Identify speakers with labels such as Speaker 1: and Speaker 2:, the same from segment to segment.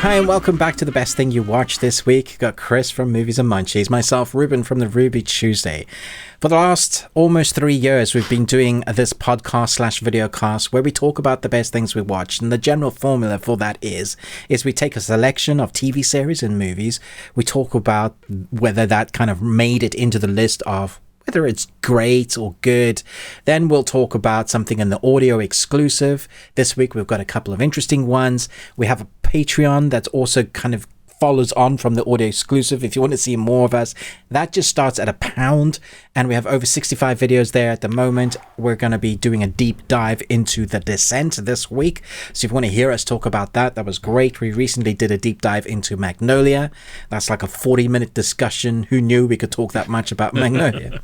Speaker 1: Hi and welcome back to the best thing you watched this week. Got Chris from Movies and Munchies, myself, Ruben from the Ruby Tuesday. For the last almost 3 years, we've been doing this podcast/videocast where we talk about the best things we watched. And the general formula for that is we take a selection of TV series and movies. We talk about whether that kind of made it into the list of whether it's great or good. Then we'll talk about something in the audio exclusive. This week we've got a couple of interesting ones. We have a Patreon that's also kind of follows on from the audio exclusive. If you want to see more of us, that just starts at £1, and we have over 65 videos there at the moment. We're going to be doing a deep dive into The Descent this week, so if you want to hear us talk about that, that was great. We recently did a deep dive into Magnolia. That's like a 40-minute discussion. Who knew we could talk that much about Magnolia?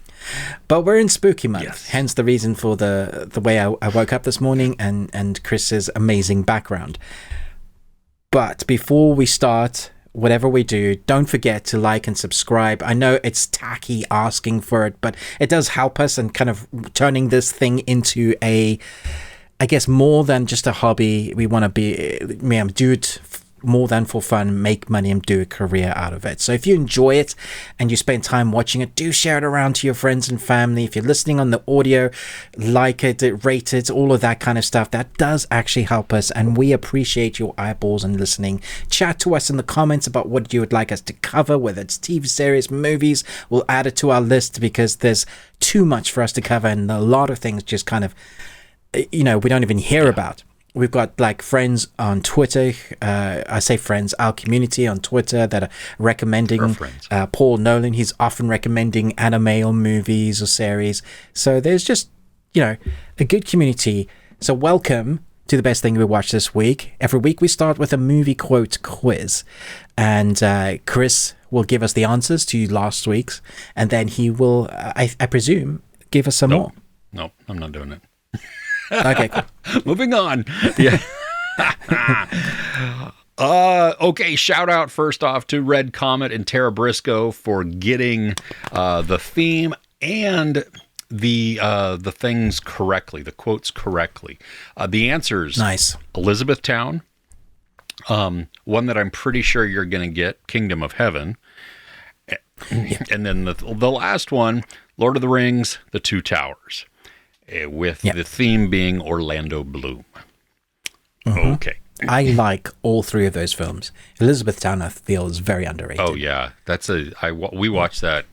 Speaker 1: But we're in spooky month, yes. Hence the reason for the way I woke up this morning and Chris's amazing background. But before we start, whatever we do, don't forget to like and subscribe. I know it's tacky asking for it, but it does help us in kind of turning this thing into I guess more than just a hobby. We want to do it more than for fun, make money and do a career out of it. So if you enjoy it and you spend time watching it, do share it around to your friends and family. If you're listening on the audio, like it, rate it, all of that kind of stuff. That does actually help us, and we appreciate your eyeballs and listening. Chat to us in the comments about what you would like us to cover, whether it's TV series, movies. We'll add it to our list because there's too much for us to cover, and a lot of things just kind of, we don't even hear about. We've got like friends on Twitter. I say friends, our community on Twitter that are recommending Paul Nolan. He's often recommending anime or movies or series. So there's just, a good community. So welcome to the best thing we watched this week. Every week we start with a movie quote quiz. And Chris will give us the answers to last week's. And then he will, I presume, give us some more.
Speaker 2: No, I'm not doing it.
Speaker 1: Okay, cool.
Speaker 2: Moving on. Yeah. Okay, shout out first off to Red Comet and Tara Briscoe for getting the theme and the things correctly, the quotes correctly. The answers,
Speaker 1: nice.
Speaker 2: Elizabethtown, one that I'm pretty sure you're going to get, Kingdom of Heaven, and then the last one, Lord of the Rings, The Two Towers. With the theme being Orlando Bloom. Mm-hmm. Okay.
Speaker 1: I like all three of those films. Elizabethtown, I feel, is very underrated.
Speaker 2: Oh, yeah. We watch that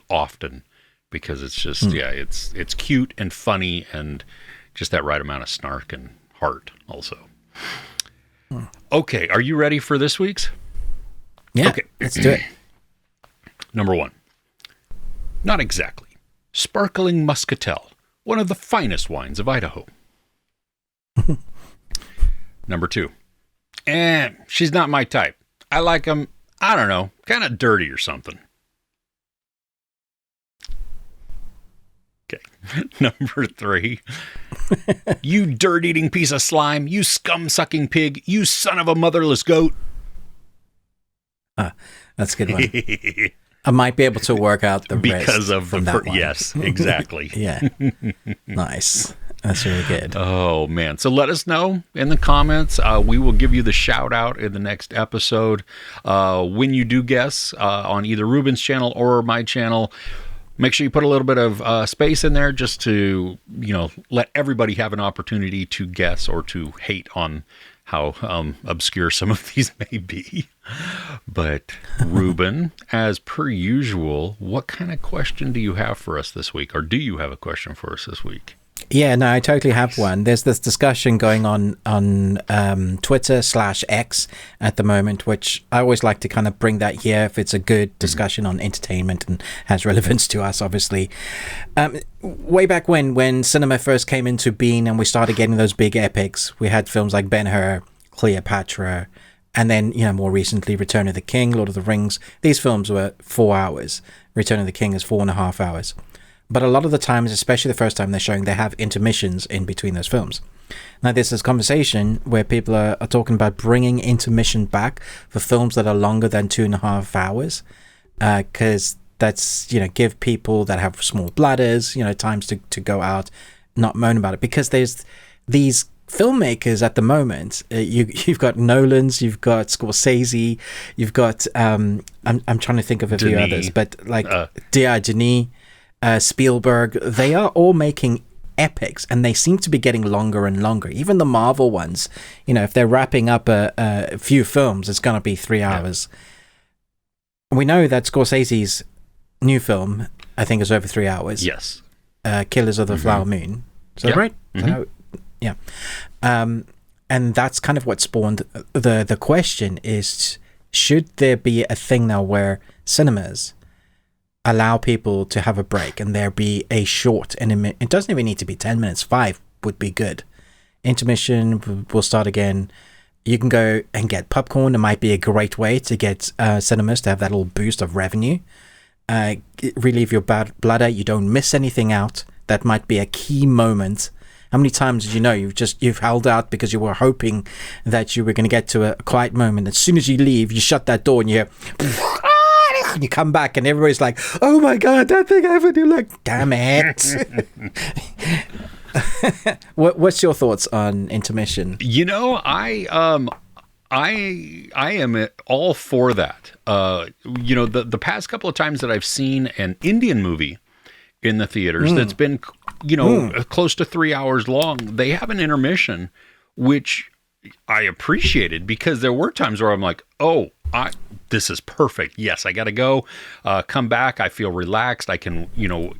Speaker 2: often because it's just, it's cute and funny and just that right amount of snark and heart also. Okay. Are you ready for this week's?
Speaker 1: Yeah.
Speaker 2: Okay.
Speaker 1: Let's do it.
Speaker 2: Number 1. Not exactly. Sparkling Muscatel. One of the finest wines of Idaho. Number 2. She's not my type. I like them, I don't know, kind of dirty or something. Okay. Number 3. You dirt-eating piece of slime. You scum-sucking pig. You son of a motherless goat.
Speaker 1: That's a good one. I might be able to work out the
Speaker 2: because
Speaker 1: rest
Speaker 2: of
Speaker 1: from
Speaker 2: the
Speaker 1: that one.
Speaker 2: Yes, exactly.
Speaker 1: Yeah. Nice. That's really good.
Speaker 2: Oh man. So let us know in the comments. We will give you the shout out in the next episode. When you do guess on either Ruben's channel or my channel, make sure you put a little bit of space in there just to, let everybody have an opportunity to guess or to hate on how obscure some of these may be. But Ruben, as per usual, what kind of question do you have for us this week? Or do you have a question for us this week?
Speaker 1: Yeah, no, I totally have one. There's this discussion going on Twitter/X at the moment, which I always like to kind of bring that here if it's a good discussion on entertainment and has relevance to us, obviously. Way back when cinema first came into being and we started getting those big epics, we had films like Ben-Hur, Cleopatra, and then, more recently, Return of the King, Lord of the Rings. These films were 4 hours. Return of the King is 4.5 hours. But a lot of the times, especially the first time they're showing, they have intermissions in between those films. Now, there's this conversation where people are talking about bringing intermission back for films that are longer than 2.5 hours. Because that's, give people that have small bladders, times to go out, not moan about it. Because there's these filmmakers at the moment, you've got Nolan's, you've got Scorsese, you've got I'm trying to think of a few others, but like Denis, Spielberg, they are all making epics, and they seem to be getting longer and longer. Even the Marvel ones, if they're wrapping up a few films, it's going to be 3 hours. We know that Scorsese's new film, I think, is over 3 hours.
Speaker 2: Yes.
Speaker 1: Killers of the Flower Moon. Is that right? Yeah. And that's kind of what spawned the question is, should there be a thing now where cinemas allow people to have a break and there be a short, and it doesn't even need to be 10 minutes, 5 would be good. Intermission, we'll start again. You can go and get popcorn. It might be a great way to get cinemas to have that little boost of revenue. Relieve your bladder. You don't miss anything out. That might be a key moment. How many times did you know you've held out because you were hoping that you were going to get to a quiet moment? As soon as you leave, you shut that door and you you come back and everybody's like, "Oh my God, that thing happened." You're like, "Damn it." What's your thoughts on intermission?
Speaker 2: I am all for that. The past couple of times that I've seen an Indian movie in the theaters that's been, close to 3 hours long, they have an intermission, which I appreciated, because there were times where I'm like, this is perfect. Yes, I got to go, come back. I feel relaxed. I can,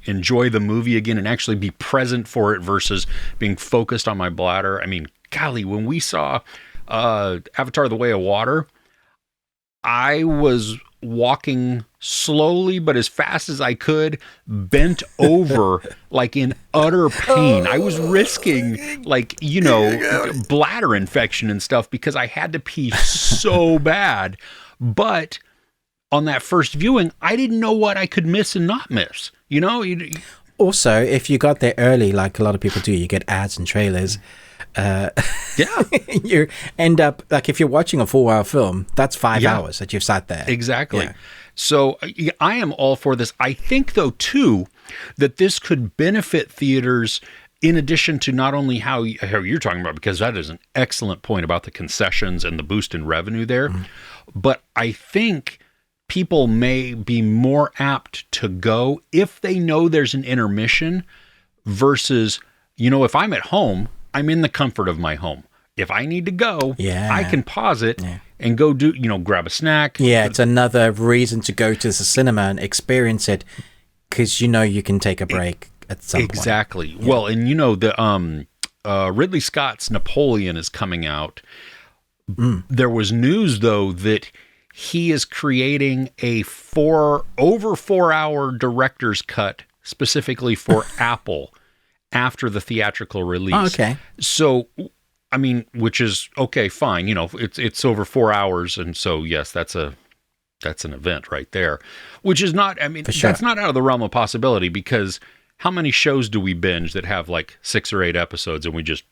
Speaker 2: enjoy the movie again and actually be present for it versus being focused on my bladder. I mean, golly, when we saw Avatar: The Way of Water, I was walking slowly but as fast as I could, bent over like in utter pain. I was risking bladder infection and stuff because I had to pee so bad. But on that first viewing, I didn't know what I could miss and not miss.
Speaker 1: Also, if you got there early, like a lot of people do, you get ads and trailers. You end up, like, if you're watching a 4-hour film, that's 5 hours that you've sat there.
Speaker 2: Exactly. Yeah. So I am all for this. I think, though, too, that this could benefit theaters in addition to not only how you're talking about, because that is an excellent point about the concessions and the boost in revenue there, but I think people may be more apt to go if they know there's an intermission versus, if I'm at home, I'm in the comfort of my home. If I need to go, I can pause it and go do, grab a snack.
Speaker 1: Yeah, it's another reason to go to the cinema and experience it, because you can take a break at some point.
Speaker 2: Exactly. Yeah. Well, and the Ridley Scott's Napoleon is coming out. There was news, though, that he is creating a over 4 hour director's cut specifically for Apple after the theatrical release.
Speaker 1: Oh, okay.
Speaker 2: So, I mean, which is okay, fine. It's over 4 hours, and so yes, that's an event right there. Which is not. I mean, that's not out of the realm of possibility, because how many shows do we binge that have like 6 or 8 episodes, and we just.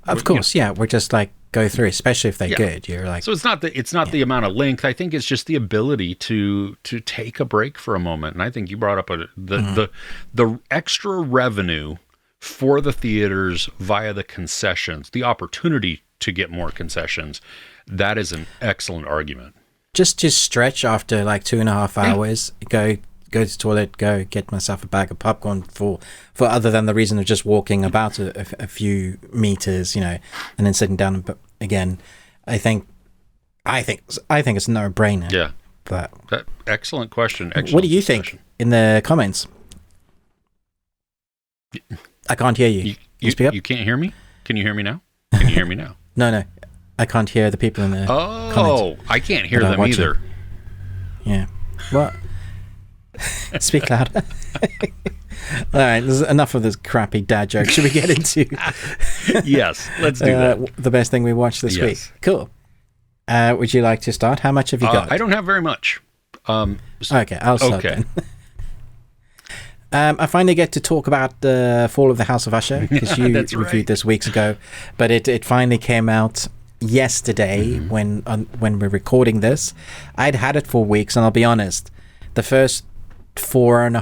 Speaker 1: Of course, we're just like go through, especially if they're good. You're like,
Speaker 2: so it's not the amount of length. I think it's just the ability to take a break for a moment. And I think you brought up the extra revenue for the theaters via the concessions, the opportunity to get more concessions. That is an excellent argument.
Speaker 1: Just to stretch after like 2.5 hours, go to the toilet, go get myself a bag of popcorn for other than the reason of just walking about a few meters, and then sitting down again. I think it's a no-brainer.
Speaker 2: Yeah.
Speaker 1: But
Speaker 2: excellent question.
Speaker 1: What do you think in the comments? I can't hear you. You speak up?
Speaker 2: You can't hear me? Can you hear me now? Can you hear me now?
Speaker 1: No. I can't hear the people in the comments.
Speaker 2: I can't hear them either.
Speaker 1: Yeah. What? Speak louder. All right, there's enough of this crappy dad joke. Should we get into
Speaker 2: Yes, let's do that.
Speaker 1: The best thing we watched this week? Cool. Would you like to start? How much have you got?
Speaker 2: I don't have very much.
Speaker 1: Okay, I'll start then. I finally get to talk about the Fall of the House of Usher, because you reviewed this weeks ago, but it finally came out yesterday when we're recording this. I'd had it for weeks, and I'll be honest, the first five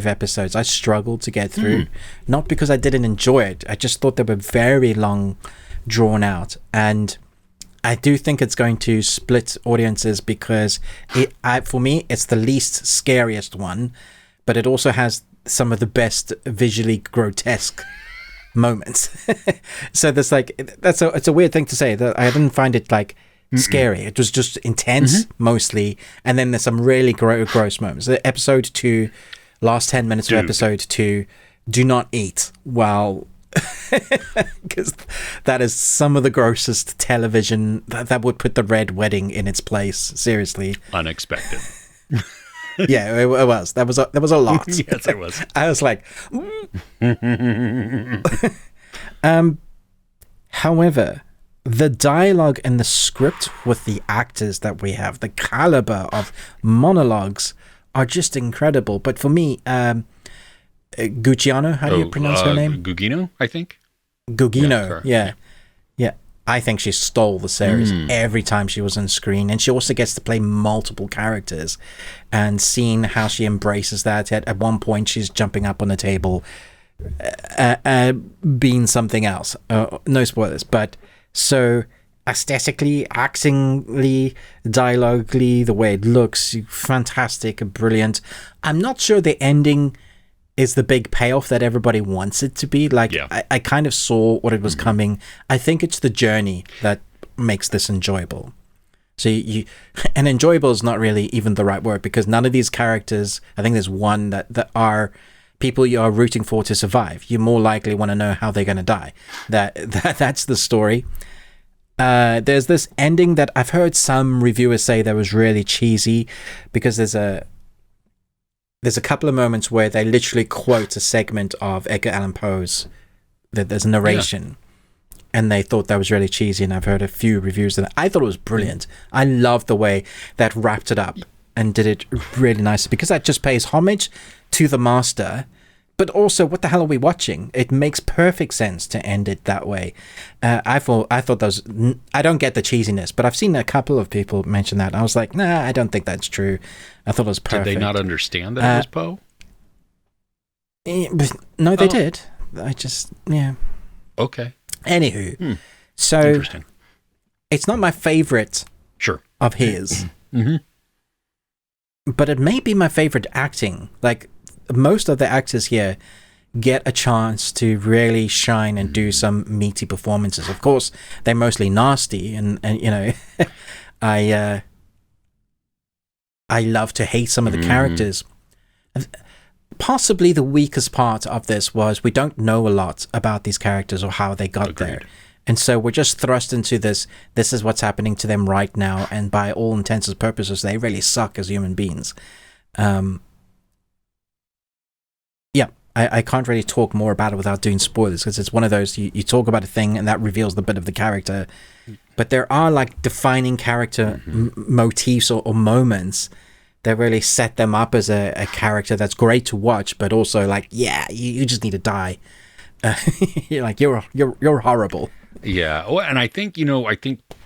Speaker 1: episodes. I struggled to get through, not because I didn't enjoy it. I just thought they were very long, drawn out, and I do think it's going to split audiences because for me, it's the least scariest one, but it also has some of the best visually grotesque moments. So there's it's a weird thing to say, that I didn't find it like scary. It was just intense mostly, and then there's some really gross moments. Episode 2, last 10 minutes of episode 2, do not eat while because that is some of the grossest television that would put the Red Wedding in its place. Seriously,
Speaker 2: unexpected.
Speaker 1: Yeah, it was. There was a lot.
Speaker 2: Yes, it was.
Speaker 1: I was like, however, the dialogue and the script with the actors that we have, the caliber of monologues are just incredible. But for me, Gucciano, how do you pronounce her name?
Speaker 2: Gugino, I think.
Speaker 1: Gugino, yeah. I think she stole the series every time she was on screen, and she also gets to play multiple characters, and seeing how she embraces that. At one point, she's jumping up on the table, being something else. No spoilers, but so aesthetically, actingly, dialoguely, the way it looks, fantastic, brilliant. I'm not sure the ending is the big payoff that everybody wants it to be. I kind of saw what it was coming. I think it's the journey that makes this enjoyable. So and enjoyable is not really even the right word, because none of these characters, I think there's one that are people you are rooting for to survive. You more likely want to know how they're going to die. That's the story. There's this ending that I've heard some reviewers say that was really cheesy, because there's a couple of moments where they literally quote a segment of Edgar Allan Poe's, that there's a narration, and they thought that was really cheesy, and I've heard a few reviews of that. I thought it was brilliant. I loved the way that wrapped it up and did it really nicely, because that just pays homage to the master, but also, what the hell are we watching? It makes perfect sense to end it that way. I thought those. I don't get the cheesiness, but I've seen a couple of people mention that. I was like, nah, I don't think that's true. I thought it was perfect.
Speaker 2: Did they not understand that it was Poe?
Speaker 1: No, they did. I just, yeah.
Speaker 2: Okay.
Speaker 1: Anywho, so it's not my favorite.
Speaker 2: Sure.
Speaker 1: Of his. But it may be my favorite acting. Like, most of the actors here get a chance to really shine and do some meaty performances. Of course, they're mostly nasty, and you know, I love to hate some of the characters. Possibly the weakest part of this was we don't know a lot about these characters or how they got there. And so we're just thrust into this is what's happening to them right now, and by all intents and purposes, they really suck as human beings. I can't really talk more about it without doing spoilers, because it's one of those, you talk about a thing and that reveals the bit of the character, but there are like defining character motifs or moments that really set them up as a character that's great to watch, but also like, yeah, you just need to die. You're like, you're horrible.
Speaker 2: Yeah. Well, and I think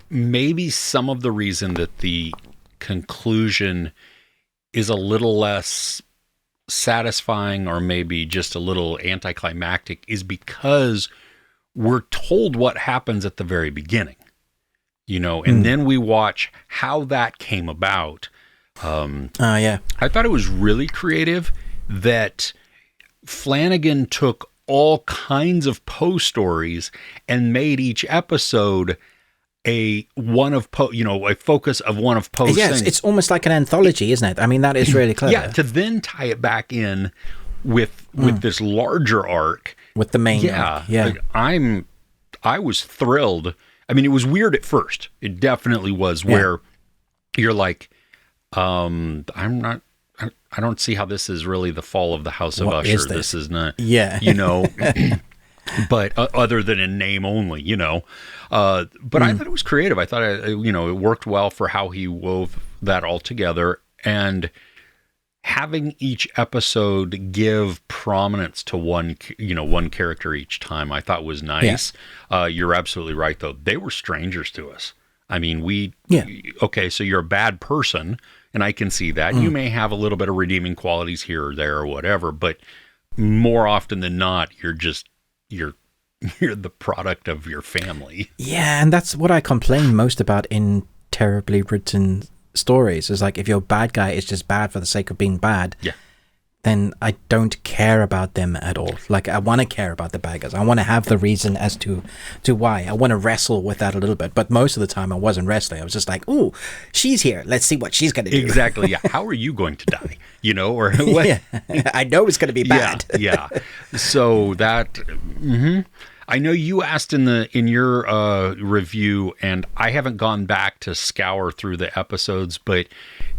Speaker 2: maybe some of the reason that the conclusion is a little less satisfying, or maybe just a little anticlimactic, is because we're told what happens at the very beginning, and then we watch how that came about. I thought it was really creative that Flanagan took all kinds of Poe stories and made each episode a focus of one of Poe's things.
Speaker 1: It's almost like an anthology, isn't it? I mean, that is really clever.
Speaker 2: Yeah, to then tie it back in with this larger arc.
Speaker 1: With the main arc. Yeah.
Speaker 2: Like, I was thrilled. I mean, it was weird at first. It definitely was, where you're like, I don't see how this is really the fall of the House of Usher. This is not, but other than in name only, but I thought it was creative. I thought, it worked well for how he wove that all together, and having each episode give prominence to one character each time, I thought was nice. Yeah. You're absolutely right, though. They were strangers to us. I mean, okay, so you're a bad person, and I can see that. You may have a little bit of redeeming qualities here or there or whatever, but more often than not, you're the product of your family.
Speaker 1: Yeah, and that's what I complain most about in terribly written stories, is like, if your bad guy is just bad for the sake of being bad, then I don't care about them at all. Like, I want to care about the bad guys. I want to have the reason as to why. I want to wrestle with that a little bit. But most of the time I wasn't wrestling. I was just like, ooh, she's here. Let's see what she's going to do.
Speaker 2: Exactly. Yeah. How are you going to die? You know, or what?
Speaker 1: Yeah. I know it's going to be bad.
Speaker 2: Yeah. So that, I know you asked in your review, and I haven't gone back to scour through the episodes, but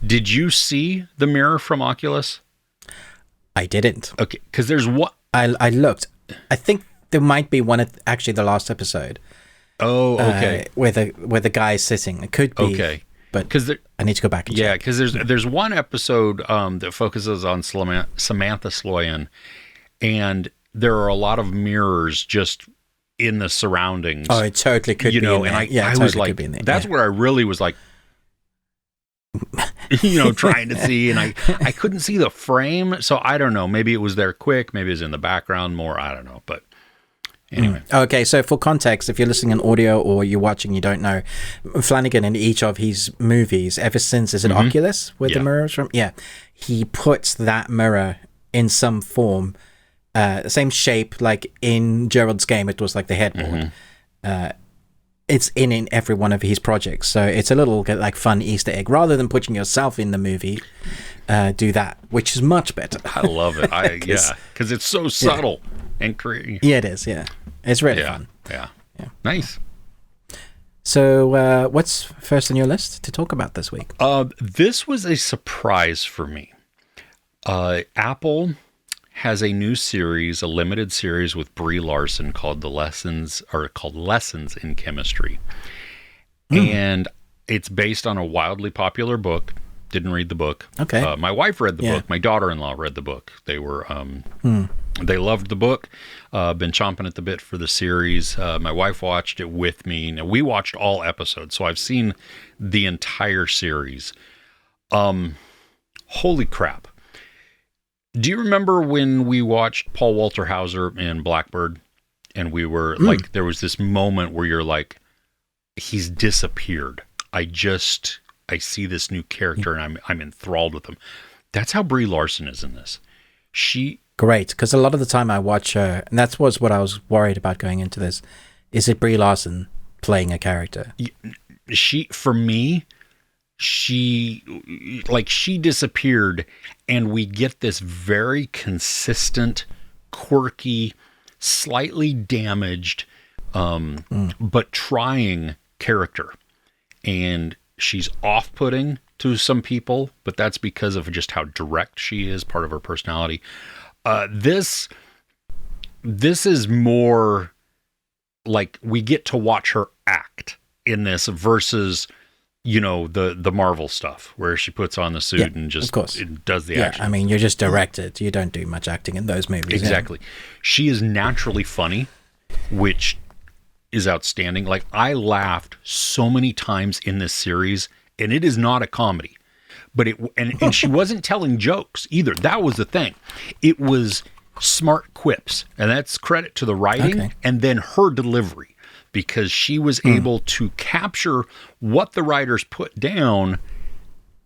Speaker 2: did you see the mirror from Oculus?
Speaker 1: I didn't.
Speaker 2: Okay, because there's what
Speaker 1: I looked. I think there might be one at actually the last episode.
Speaker 2: Oh, okay.
Speaker 1: Where the guy is sitting. It could be.
Speaker 2: Okay.
Speaker 1: But I need to go back and check.
Speaker 2: because there's one episode that focuses on Samantha Sloyan, and there are a lot of mirrors just in the surroundings.
Speaker 1: Oh, it totally could be.
Speaker 2: And I
Speaker 1: totally
Speaker 2: was like, that's where I really was like, trying to see, and I couldn't see the frame, so I don't know. Maybe it was there quick, maybe it was in the background more, I don't know, but anyway.
Speaker 1: Okay, so for context, if you're listening in audio or you're watching, you don't know, Flanagan in each of his movies, ever since, is it Oculus with the mirrors from? Yeah, he puts that mirror in some form, same shape, like in Gerald's Game, it was like the headboard. It's in every one of his projects, so it's a little like fun Easter egg. Rather than putting yourself in the movie, do that, which is much better.
Speaker 2: I love it. Because it's so subtle and creative.
Speaker 1: Yeah, it is. Yeah, it's really fun.
Speaker 2: Yeah, nice.
Speaker 1: So, what's first on your list to talk about this week?
Speaker 2: This was a surprise for me. Apple has a new series, a limited series with Brie Larson called Lessons in Chemistry. And it's based on a wildly popular book. Didn't read the book.
Speaker 1: Okay.
Speaker 2: My wife read the book. My daughter-in-law read the book. They were, they loved the book. Been chomping at the bit for the series. My wife watched it with me. Now, we watched all episodes, so I've seen the entire series. Holy crap. Do you remember when we watched Paul Walter Hauser in Blackbird, and we were like, there was this moment where you're like, he's disappeared. I see this new character and I'm enthralled with him. That's how Brie Larson is in this.
Speaker 1: Great, because a lot of the time I watch her, and that was what I was worried about going into this. Is it Brie Larson playing a character?
Speaker 2: For me, she disappeared, and we get this very consistent, quirky, slightly damaged, but trying character. And she's off-putting to some people, but that's because of just how direct she is, part of her personality. This is more like we get to watch her act in this versus the Marvel stuff where she puts on the suit and just does the action.
Speaker 1: I mean, you're just directed. You don't do much acting in those movies.
Speaker 2: Exactly. She is naturally funny, which is outstanding. Like, I laughed so many times in this series, and it is not a comedy. But and she wasn't telling jokes either. That was the thing. It was smart quips, and that's credit to the writing and then her delivery. Because she was able to capture what the writers put down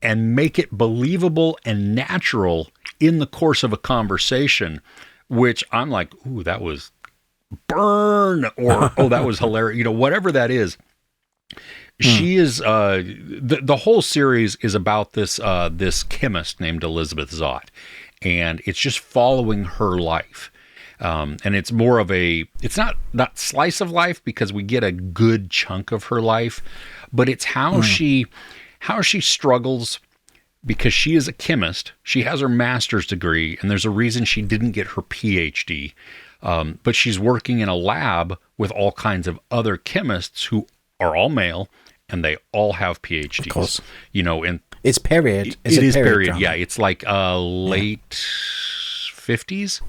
Speaker 2: and make it believable and natural in the course of a conversation, which I'm like, ooh, that was burn, or, oh, that was hilarious. Whatever that is. She is, the whole series is about this chemist named Elizabeth Zott, and it's just following her life. And it's more of it's not slice of life, because we get a good chunk of her life, but it's how she struggles, because she is a chemist. She has her master's degree, and there's a reason she didn't get her PhD. But she's working in a lab with all kinds of other chemists who are all male, and they all have PhDs. Of course. And
Speaker 1: it's period.
Speaker 2: It is period. Drama. Yeah, it's like late 50s.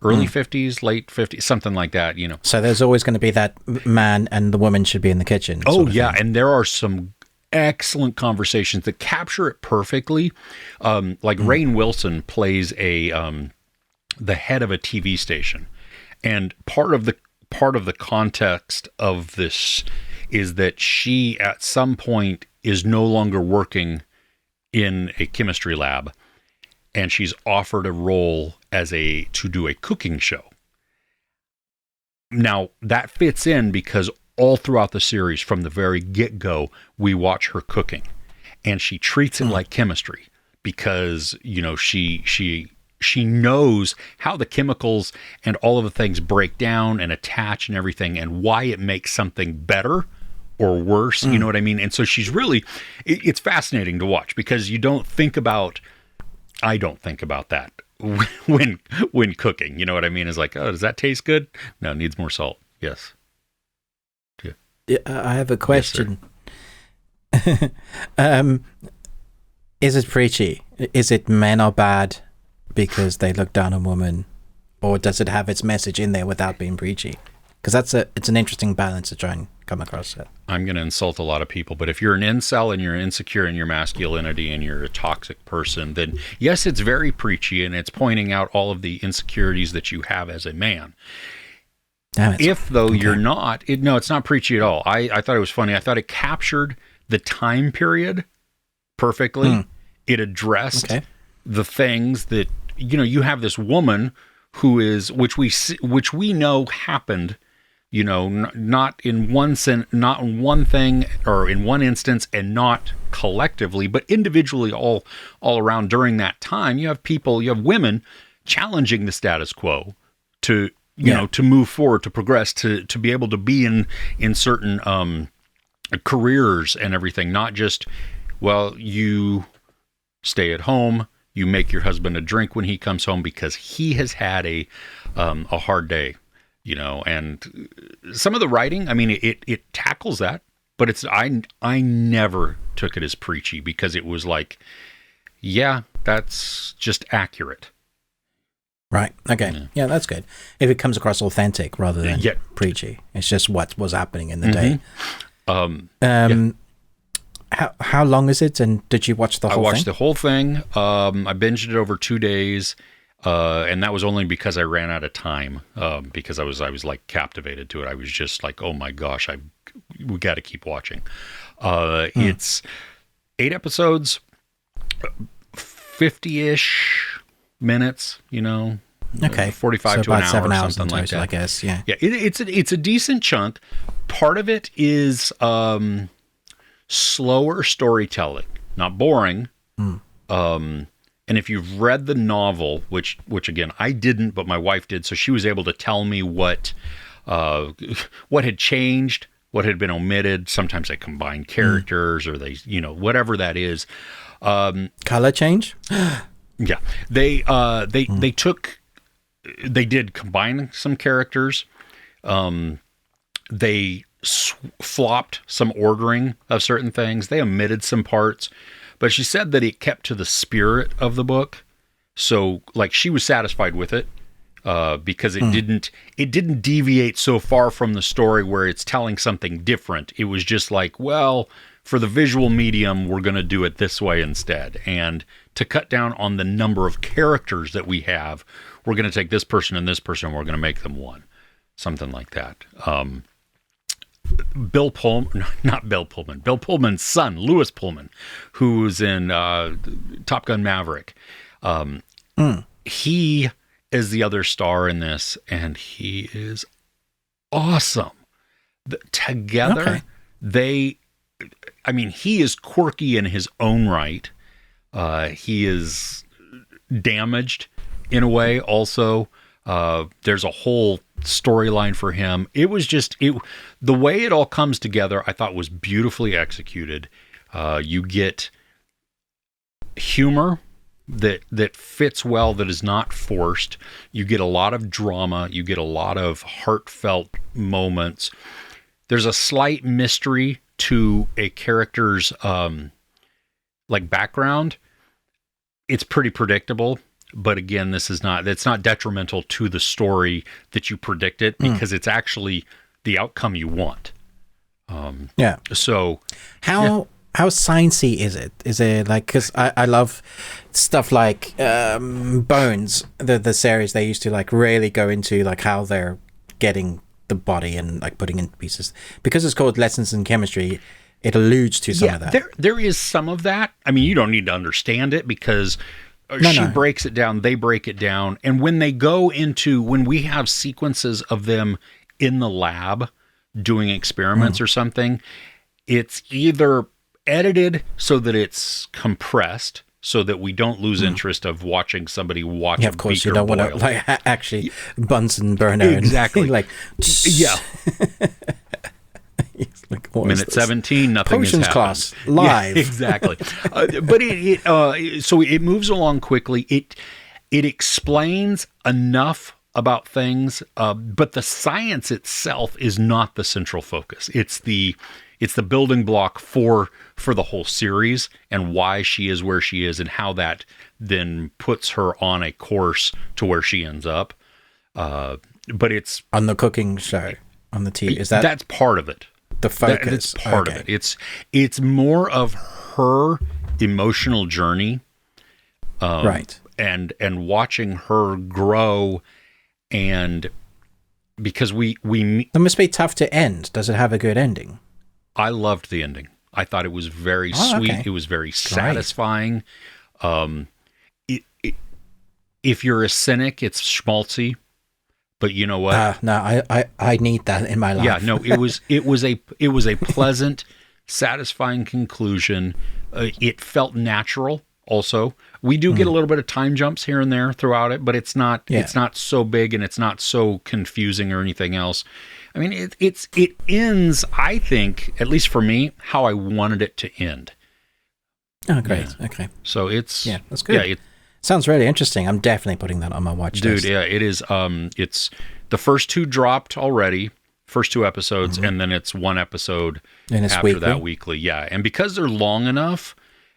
Speaker 2: Early 50s, late 50s, something like that, So
Speaker 1: there's always going to be that man and the woman should be in the kitchen.
Speaker 2: Oh, yeah. And there are some excellent conversations that capture it perfectly. Like Rainn Wilson plays the head of a TV station, and part of the context of this is that she at some point is no longer working in a chemistry lab, and she's offered a role to do a cooking show. Now that fits in because all throughout the series, from the very get-go, we watch her cooking, and she treats it like chemistry because, you know, she knows how the chemicals and all of the things break down and attach and everything, and why it makes something better or worse. You know what I mean? And so she's really, it's fascinating to watch because I don't think about that when cooking. You know what I mean? It's like, oh, does that taste good? No, it needs more salt. Yes.
Speaker 1: Yeah, I have a question.
Speaker 2: Yes,
Speaker 1: Is it preachy? Is it men are bad because they look down on women, or does it have its message in there without being preachy? Because it's an interesting balance to try and come across it.
Speaker 2: I'm going to insult a lot of people, but if you're an incel and you're insecure in your masculinity and you're a toxic person, then yes, it's very preachy, and it's pointing out all of the insecurities that you have as a man. If though you're not, it's not preachy at all. I thought it was funny. I thought it captured the time period perfectly. It addressed the things that, you know, you have this woman who is, which we know happened, you know, not in one thing or in one instance, and not collectively, but individually all around during that time. You have women challenging the status quo to, you know, to move forward, to progress, to be able to be in certain careers and everything. Not just, well, you stay at home, you make your husband a drink when he comes home because he has had a hard day, you know. And some of the writing, I mean, it tackles that, but it's I never took it as preachy because it was like, yeah, that's just accurate.
Speaker 1: Right. Okay. Yeah, that's good. If it comes across authentic rather than preachy, it's just what was happening in the day. How long is it? And did you watch the whole thing?
Speaker 2: I watched the whole thing. I binged it over 2 days, and that was only because I ran out of time. Because I was like captivated to it. I was just like, oh my gosh, we got to keep watching. It's 8 episodes, 50-ish minutes, you know.
Speaker 1: Okay.
Speaker 2: 45 to an hour or something like that.
Speaker 1: I guess, yeah.
Speaker 2: Yeah, it's a decent chunk. Part of it is slower storytelling, not boring. And if you've read the novel, which again I didn't, but my wife did, so she was able to tell me what had changed, what had been omitted. Sometimes they combine characters, or they, you know, whatever that is.
Speaker 1: Color change?
Speaker 2: Yeah, they did combine some characters. They flopped some ordering of certain things. They omitted some parts, but she said that it kept to the spirit of the book. So, like, she was satisfied with it because it didn't deviate so far from the story where it's telling something different. It was just like, well, for the visual medium, we're going to do it this way instead. And to cut down on the number of characters that we have, we're going to take this person and this person, and we're going to make them one. Something like that. Bill Pullman's son, Lewis Pullman, who's in Top Gun Maverick. He is the other star in this, and he is awesome. Together, he is quirky in his own right. He is damaged in a way also. There's a whole storyline for him. It was just the way it all comes together, I thought was beautifully executed. You get humor that fits well, that is not forced. You get a lot of drama. You get a lot of heartfelt moments. There's a slight mystery to a character's like background. It's pretty predictable. But again, that's not detrimental to the story that you predict it, because it's actually the outcome you want.
Speaker 1: So
Speaker 2: how
Speaker 1: how sciencey is it? Is it like, because I love stuff like Bones, the series. They used to like really go into like how they're getting the body and like putting in pieces, because it's called Lessons in Chemistry. It alludes to some of that.
Speaker 2: There is some of that. I mean, you don't need to understand it, because she breaks it down, they break it down. And when they go into, when we have sequences of them in the lab doing experiments or something, it's either edited so that it's compressed, so that we don't lose interest of watching somebody watch.
Speaker 1: Yeah, of course, you don't want to like actually Bunsen burner.
Speaker 2: Exactly.
Speaker 1: Like,
Speaker 2: yeah.
Speaker 1: Like,
Speaker 2: minute 17, nothing
Speaker 1: Potions
Speaker 2: has
Speaker 1: class
Speaker 2: happened.
Speaker 1: live.
Speaker 2: Yeah, exactly. But so it moves along quickly. It explains enough about things, but the science itself is not the central focus. It's the building block for the whole series, and why she is where she is, and how that then puts her on a course to where she ends up. But it's
Speaker 1: on the cooking show on the TV.
Speaker 2: That's part of it.
Speaker 1: The focus.
Speaker 2: That's part of it. It's more of her emotional journey,
Speaker 1: right?
Speaker 2: And watching her grow, and because we
Speaker 1: that must be tough to end. Does it have a good ending?
Speaker 2: I loved the ending. I thought it was very sweet. Okay. It was very satisfying. If you're a cynic, it's schmaltzy. But you know what?
Speaker 1: No, I need that in my life.
Speaker 2: Yeah, no, it was a pleasant, satisfying conclusion. It felt natural. Also, we do get a little bit of time jumps here and there throughout it, but it's not so big, and it's not so confusing or anything else. I mean, it ends, I think, at least for me, how I wanted it to end.
Speaker 1: Oh, great.
Speaker 2: Yeah.
Speaker 1: Okay.
Speaker 2: So
Speaker 1: that's good. Yeah, sounds really interesting. I'm definitely putting that on my watch list.
Speaker 2: Dude, yeah, it is. It's the first 2 dropped already, first 2 episodes, and then it's 1 episode after that weekly. Yeah, and because they're long enough,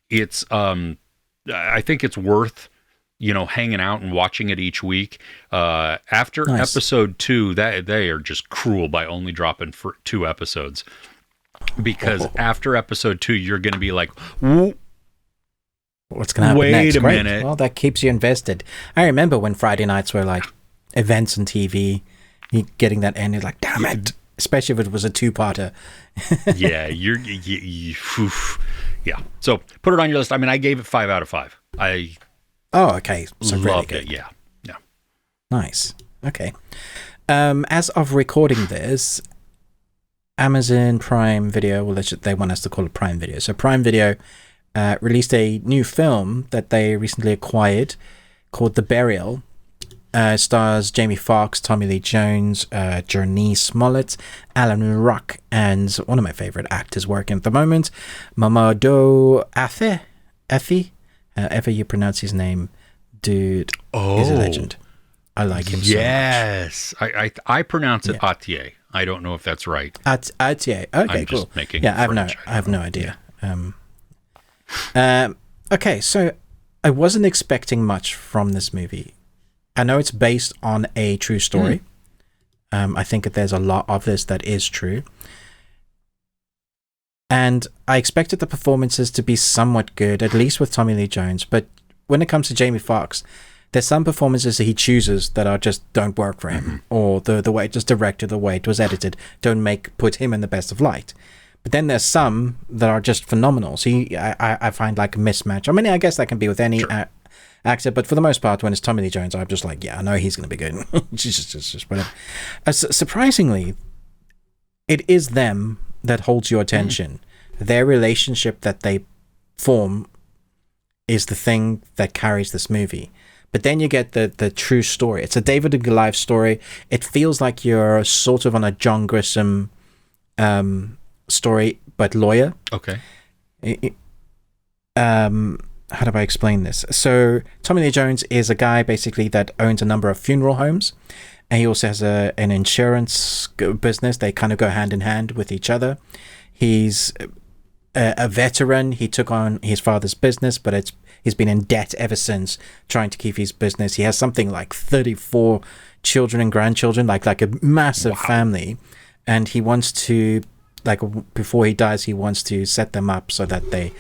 Speaker 2: it's I think it's worth hanging out and watching it each week. After episode 2, that they are just cruel by only dropping for 2 episodes, because after episode 2, you're going to be like,
Speaker 1: what's going to happen
Speaker 2: next?
Speaker 1: Wait a
Speaker 2: minute.
Speaker 1: Well, that keeps you invested. I remember when Friday nights were like events on TV, you getting that end, you're like, damn it. Especially if it was a 2-parter.
Speaker 2: Yeah, yeah. So put it on your list. I mean, I gave it 5 out of 5.
Speaker 1: Oh, okay. So
Speaker 2: loved
Speaker 1: really good.
Speaker 2: It. Yeah.
Speaker 1: Nice. Okay. As of recording this, Amazon Prime Video, well, they want us to call it Prime Video. So Prime Video released a new film that they recently acquired called The Burial. Stars Jamie Foxx, Tommy Lee Jones, Journey Smollett, Alan Ruck, and one of my favorite actors working at the moment, Mamadou Afi. However you pronounce his name, dude is a legend. I like him so much.
Speaker 2: Yes. I pronounce it Atier. I don't know if that's right.
Speaker 1: Atier. Okay,
Speaker 2: I'm
Speaker 1: cool.
Speaker 2: Just making
Speaker 1: I have no idea. Okay, so I wasn't expecting much from this movie. I know it's based on a true story. I think that there's a lot of this that is true. And I expected the performances to be somewhat good, at least with Tommy Lee Jones. But when it comes to Jamie Foxx, there's some performances that he chooses that are just don't work for him, or the way it was directed, the way it was edited, don't put him in the best of light. But then there's some that are just phenomenal. So I find like a mismatch. I mean, I guess that can be with any actor, but for the most part, when it's Tommy Lee Jones, I'm just like, yeah, I know he's going to be good. just whatever. Surprisingly, it is them that holds your attention. Their relationship that they form is the thing that carries this movie. But then you get the true story. It's a David and Goliath story. It feels like you're sort of on a John Grisham story, but lawyer.
Speaker 2: Okay.
Speaker 1: How do I explain this? So Tommy Lee Jones is a guy basically that owns a number of funeral homes, and he also has an insurance business. They kind of go hand in hand with each other. He's a veteran. He took on his father's business, but he's been in debt ever since, trying to keep his business. He has something like 34 children and grandchildren, like a massive family, and he wants to like before he dies, he wants to set them up so that they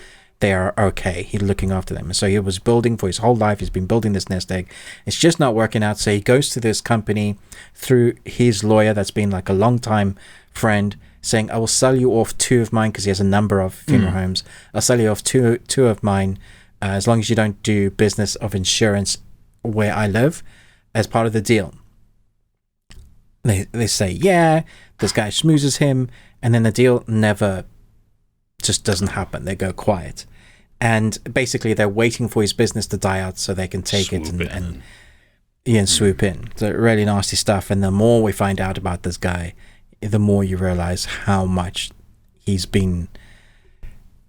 Speaker 1: are okay. He's looking after them. So he was building for his whole life. He's been building this nest egg. It's just not working out. So he goes to this company through his lawyer that's been like a long time friend, saying, I will sell you off 2 of mine, because he has a number of funeral homes. I'll sell you off two of mine as long as you don't do business of insurance where I live as part of the deal. They say, yeah, this guy schmoozes him, and then the deal never just doesn't happen. They go quiet. And basically they're waiting for his business to die out so they can take it and swoop in. So really nasty stuff. And the more we find out about this guy, the more you realize how much he's been...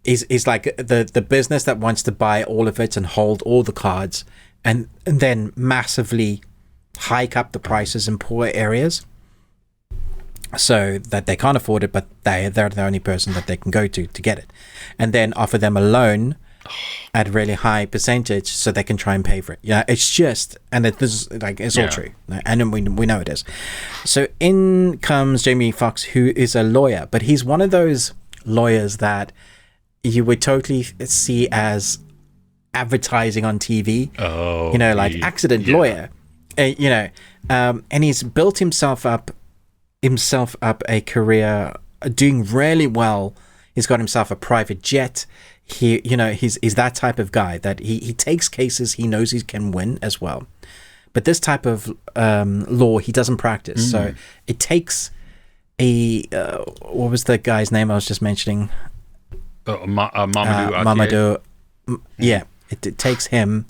Speaker 1: He's like the business that wants to buy all of it and hold all the cards and then massively hike up the prices in poor areas so that they can't afford it, but they're the only person that they can go to get it, and then offer them a loan at a really high percentage so they can try and pay for it. Yeah, it's just, and it's all true, and we know it is. So in comes Jamie Foxx, who is a lawyer, but he's one of those lawyers that you would totally see as advertising on TV. Oh, like accident lawyer. And he's built himself up a career doing really well. He's got himself a private jet. He's that type of guy that he takes cases he knows he can win as well. But this type of law he doesn't practice. So it takes what was the guy's name I was just mentioning? Mamadou. Yeah, it takes him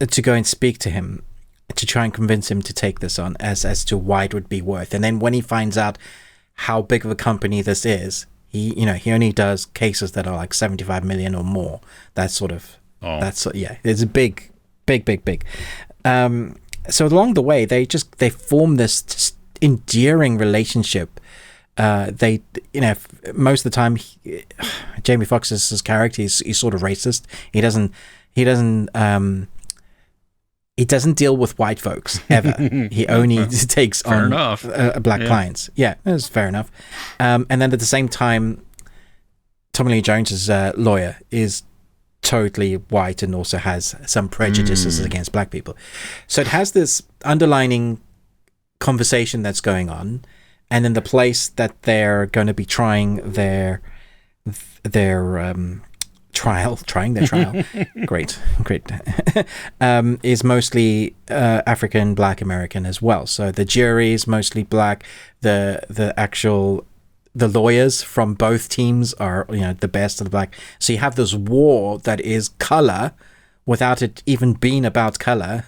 Speaker 1: to go and speak to him to try and convince him to take this on as to why it would be worth. And then when he finds out how big of a company this is, he only does cases that are like 75 million or more. That sort of, it's a big. So along the way, they form this endearing relationship. Most of the time, Jamie Foxx's character is sort of racist. He doesn't deal with white folks ever. He only takes on black clients. Yeah, that's fair enough. And then at the same time, Tommy Lee Jones's lawyer is totally white and also has some prejudices against black people. So it has this underlining conversation that's going on. And in the place that they're going to be trying their trial, great, is mostly African Black American as well. So the jury is mostly black. The lawyers from both teams are the best of the black. So you have this war that is color without it even being about color.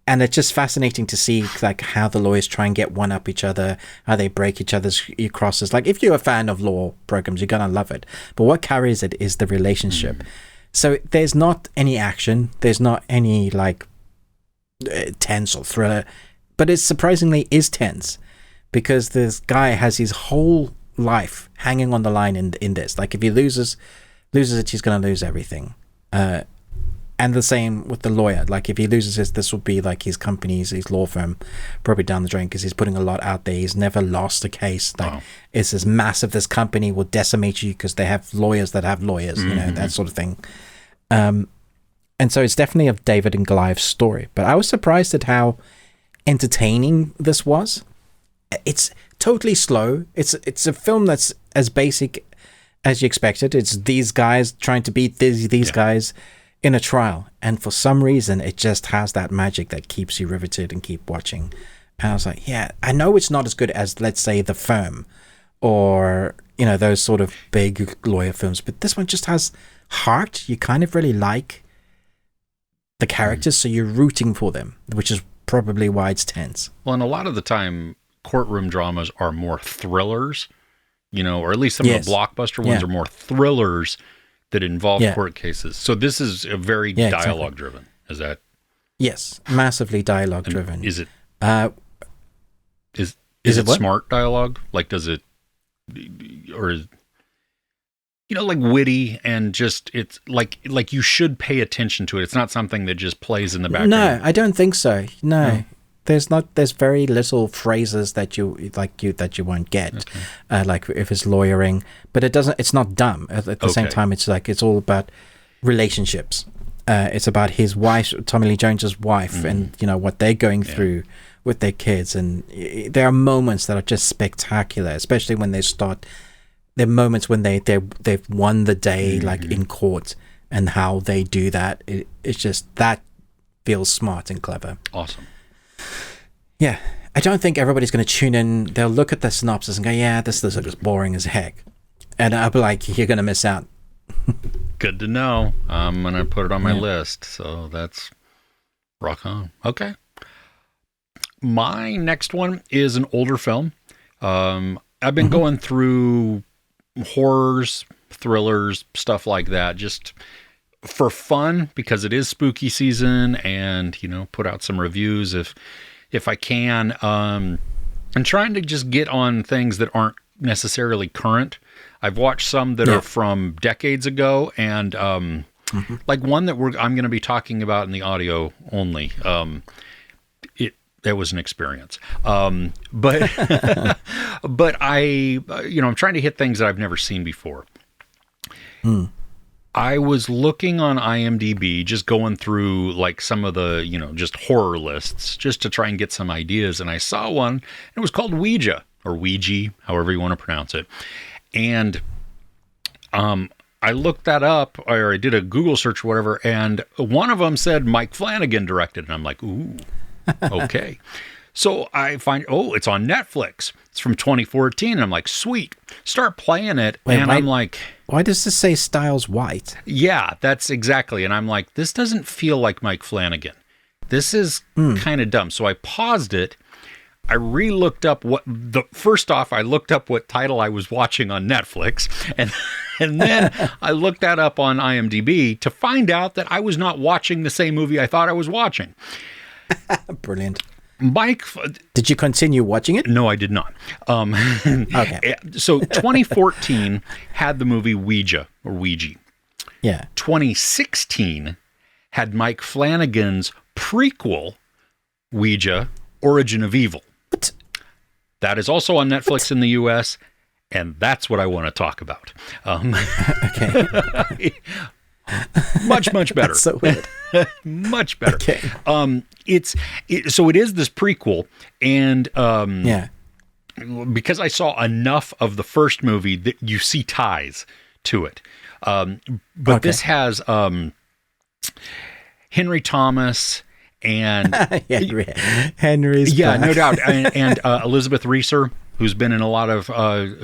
Speaker 1: And it's just fascinating to see like how the lawyers try and get one up each other, how they break each other's crosses. Like if you're a fan of law programs, you're gonna love it. But what carries it is the relationship. So there's not any action, there's not any like tense or thriller, but it surprisingly is tense because this guy has his whole life hanging on the line in this. Like if he loses it, he's gonna lose everything. And the same with the lawyer. Like if he loses this will be like his company's, his law firm, probably down the drain because he's putting a lot out there. He's never lost a case. Like it's as massive. This company will decimate you because they have lawyers that have lawyers. That sort of thing. And so it's definitely a David and Goliath story. But I was surprised at how entertaining this was. It's totally slow. It's a film that's as basic as you expected. It's these guys trying to beat these guys in a trial, and for some reason it just has that magic that keeps you riveted and keep watching. And I was like, yeah, I know it's not as good as, let's say, The Firm or those sort of big lawyer films, but this one just has heart. You kind of really like the characters, so you're rooting for them, which is probably why it's tense.
Speaker 2: Well, and a lot of the time courtroom dramas are more thrillers, or at least some of the blockbuster ones are more thrillers that involve court cases. So this is a very dialogue driven. Is that?
Speaker 1: Yes, massively dialogue driven.
Speaker 2: Is it? Is it smart dialogue? Like, does it, or is, like witty and just it's like you should pay attention to it. It's not something that just plays in the background.
Speaker 1: No, I don't think so. No. There's very little phrases that you won't get, like if it's lawyering, but it's not dumb. At the same time, it's like, it's all about relationships. It's about his wife, Tommy Lee Jones's wife, and what they're going through with their kids. And there are moments that are just spectacular, especially when they start. There are moments when they've won the day, like in court, and how they do that. It's just, that feels smart and clever.
Speaker 2: Awesome.
Speaker 1: Yeah, I don't think everybody's going to tune in. They'll look at the synopsis and go, "Yeah, this looks boring as heck," and I'll be like, "You're going to miss out."
Speaker 2: Good to know. I'm going to put it on my list. So that's rock on. Okay. My next one is an older film. I've been going through horrors, thrillers, stuff like that, just for fun, because it is spooky season, and, put out some reviews if I can. I'm trying to just get on things that aren't necessarily current. I've watched some that are from decades ago, and like one that I'm going to be talking about in the audio only. It was an experience. But I'm trying to hit things that I've never seen before. I was looking on IMDb, just going through like some of the, just horror lists, just to try and get some ideas. And I saw one, and it was called Ouija, or Ouija, however you want to pronounce it. And I looked that up, or I did a Google search or whatever, and one of them said Mike Flanagan directed. And I'm like, ooh, okay. So I find, it's on Netflix. It's from 2014. And I'm like, sweet. Start playing it. I'm like,
Speaker 1: why does this say Styles White?
Speaker 2: Yeah, that's exactly. And I'm like, this doesn't feel like Mike Flanagan. This is kind of dumb. So I paused it. I re-looked up first off, I looked up what title I was watching on Netflix. And then I looked that up on IMDb to find out that I was not watching the same movie I thought I was watching.
Speaker 1: Brilliant.
Speaker 2: Mike,
Speaker 1: did you continue watching it?
Speaker 2: No, I did not. Okay. So 2014 had the movie Ouija, or Ouija.
Speaker 1: Yeah.
Speaker 2: 2016 had Mike Flanagan's prequel, Ouija, Origin of Evil.
Speaker 1: What?
Speaker 2: That is also on Netflix in the U.S., and that's what I want to talk about.
Speaker 1: Okay.
Speaker 2: Much better.
Speaker 1: That's so weird.
Speaker 2: Much better.
Speaker 1: Okay.
Speaker 2: So it is this prequel, and
Speaker 1: yeah,
Speaker 2: because I saw enough of the first movie that you see ties to it. But this has Henry Thomas and
Speaker 1: Henry's
Speaker 2: no doubt, and Elizabeth Reeser, who's been in a lot of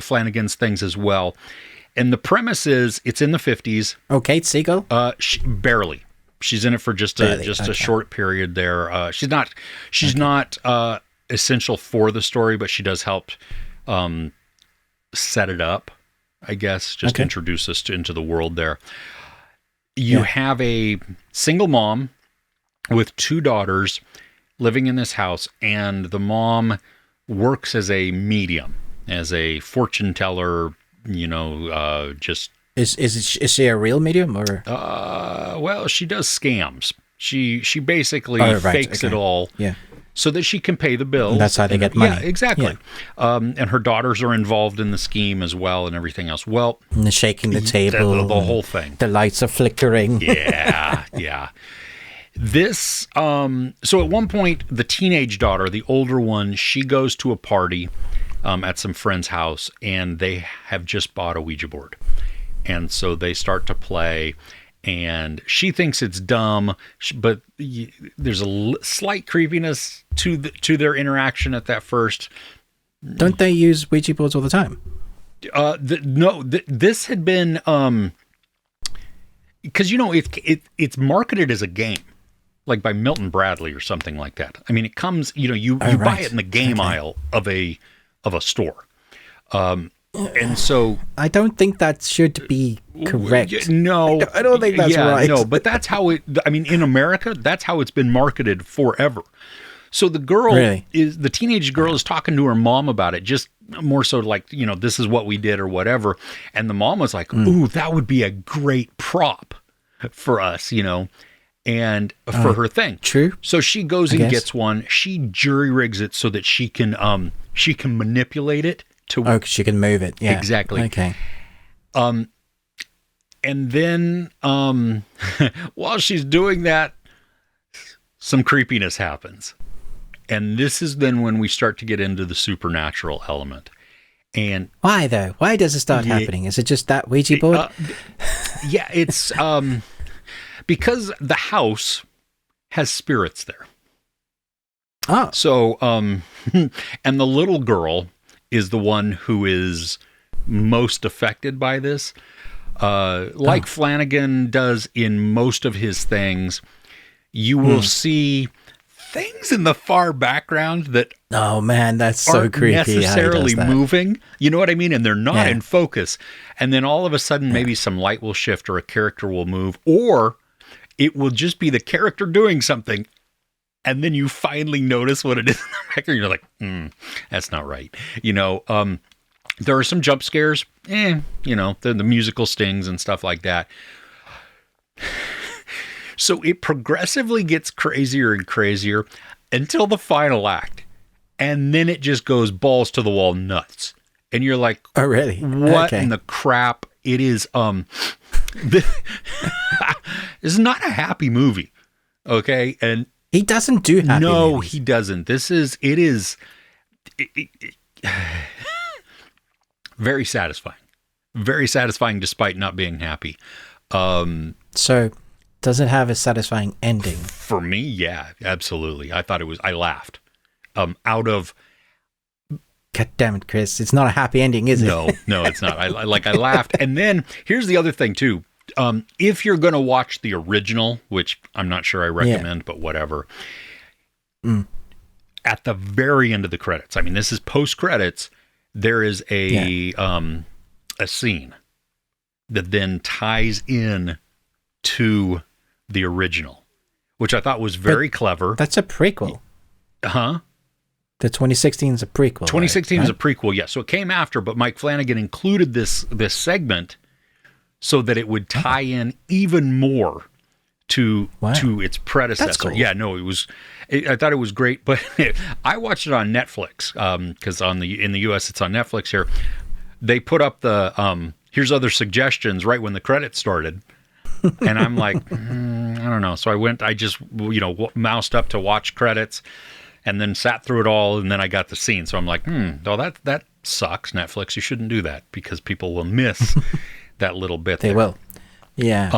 Speaker 2: Flanagan's things as well. And the premise is, it's in the 50s.
Speaker 1: Oh, Kate Siegel?
Speaker 2: Barely. She's in it for just a short period there. She's not essential for the story, but she does help set it up, I guess, just introduce us into the world there. You have a single mom with two daughters living in this house, and the mom works as a medium, as a fortune teller, just...
Speaker 1: Is she a real medium, or?
Speaker 2: Well, she does scams. She basically fakes it all, so that she can pay the bills.
Speaker 1: And that's how they get money.
Speaker 2: Yeah, exactly. Yeah. And her daughters are involved in the scheme as well, and everything else. Well,
Speaker 1: and the shaking the table,
Speaker 2: the whole thing.
Speaker 1: The lights are flickering.
Speaker 2: Yeah. This. So at one point, the teenage daughter, the older one, she goes to a party at some friend's house, and they have just bought a Ouija board. And so they start to play, and she thinks it's dumb, but there's a slight creepiness to their interaction at that first.
Speaker 1: Don't they use Ouija boards all the time?
Speaker 2: This had been because it's marketed as a game, like by Milton Bradley or something like that. I mean, it comes, you buy it in the game aisle of a store. And so
Speaker 1: I don't think that should be correct.
Speaker 2: No,
Speaker 1: I don't think that's right.
Speaker 2: No, but that's how in America, that's how it's been marketed forever. So the girl the teenage girl is talking to her mom about it, just more so like, this is what we did or whatever. And the mom was like, ooh, that would be a great prop for us, and for her thing.
Speaker 1: True.
Speaker 2: So she goes and gets one. She jury rigs it so that she can manipulate it to.
Speaker 1: She can move it. Yeah.
Speaker 2: Exactly.
Speaker 1: Okay.
Speaker 2: And then while she's doing that, some creepiness happens. And this is then when we start to get into the supernatural element. And
Speaker 1: why though? Why does it start happening? Is it just that Ouija board?
Speaker 2: Yeah, it's because the house has spirits there.
Speaker 1: Oh.
Speaker 2: So, and the little girl is the one who is most affected by this. Like Flanagan does in most of his things, you will see things in the far background that
Speaker 1: that's so creepy.
Speaker 2: Necessarily moving. You know what I mean? And they're not in focus. And then all of a sudden, maybe some light will shift or a character will move, or it will just be the character doing something. And then you finally notice what it is in the background. You're like, that's not right. There are some jump scares, the musical stings and stuff like that. So it progressively gets crazier and crazier until the final act. And then it just goes balls to the wall nuts. And you're like,
Speaker 1: oh, really?
Speaker 2: What in the crap? It is, this is not a happy movie. Okay. And
Speaker 1: he doesn't do happy movies.
Speaker 2: He doesn't. It is very satisfying. Very satisfying despite not being happy.
Speaker 1: So does it have a satisfying ending?
Speaker 2: For me, yeah, absolutely. I laughed. God
Speaker 1: damn it, Chris. It's not a happy ending, is it?
Speaker 2: No, it's not. I laughed. And then here's the other thing too. If you're going to watch the original, which I'm not sure I recommend, but whatever. At the very end of the credits, I mean, this is post credits. There is a scene that then ties in to the original, which I thought was very clever.
Speaker 1: That's a prequel.
Speaker 2: Huh?
Speaker 1: The 2016 is a prequel.
Speaker 2: 2016 is a prequel, yes. So it came after, but Mike Flanagan included this segment so that it would tie in even more to its predecessor.
Speaker 1: That's cool.
Speaker 2: Yeah, no, I thought it was great, but I watched it on Netflix because in the US it's on Netflix here. They put up the here's other suggestions right when the credits started. And I'm like, I don't know. So I just moused up to watch credits and then sat through it all. And then I got the scene. So I'm like, that sucks. Netflix, you shouldn't do that because people will miss that little bit.
Speaker 1: They will. Yeah.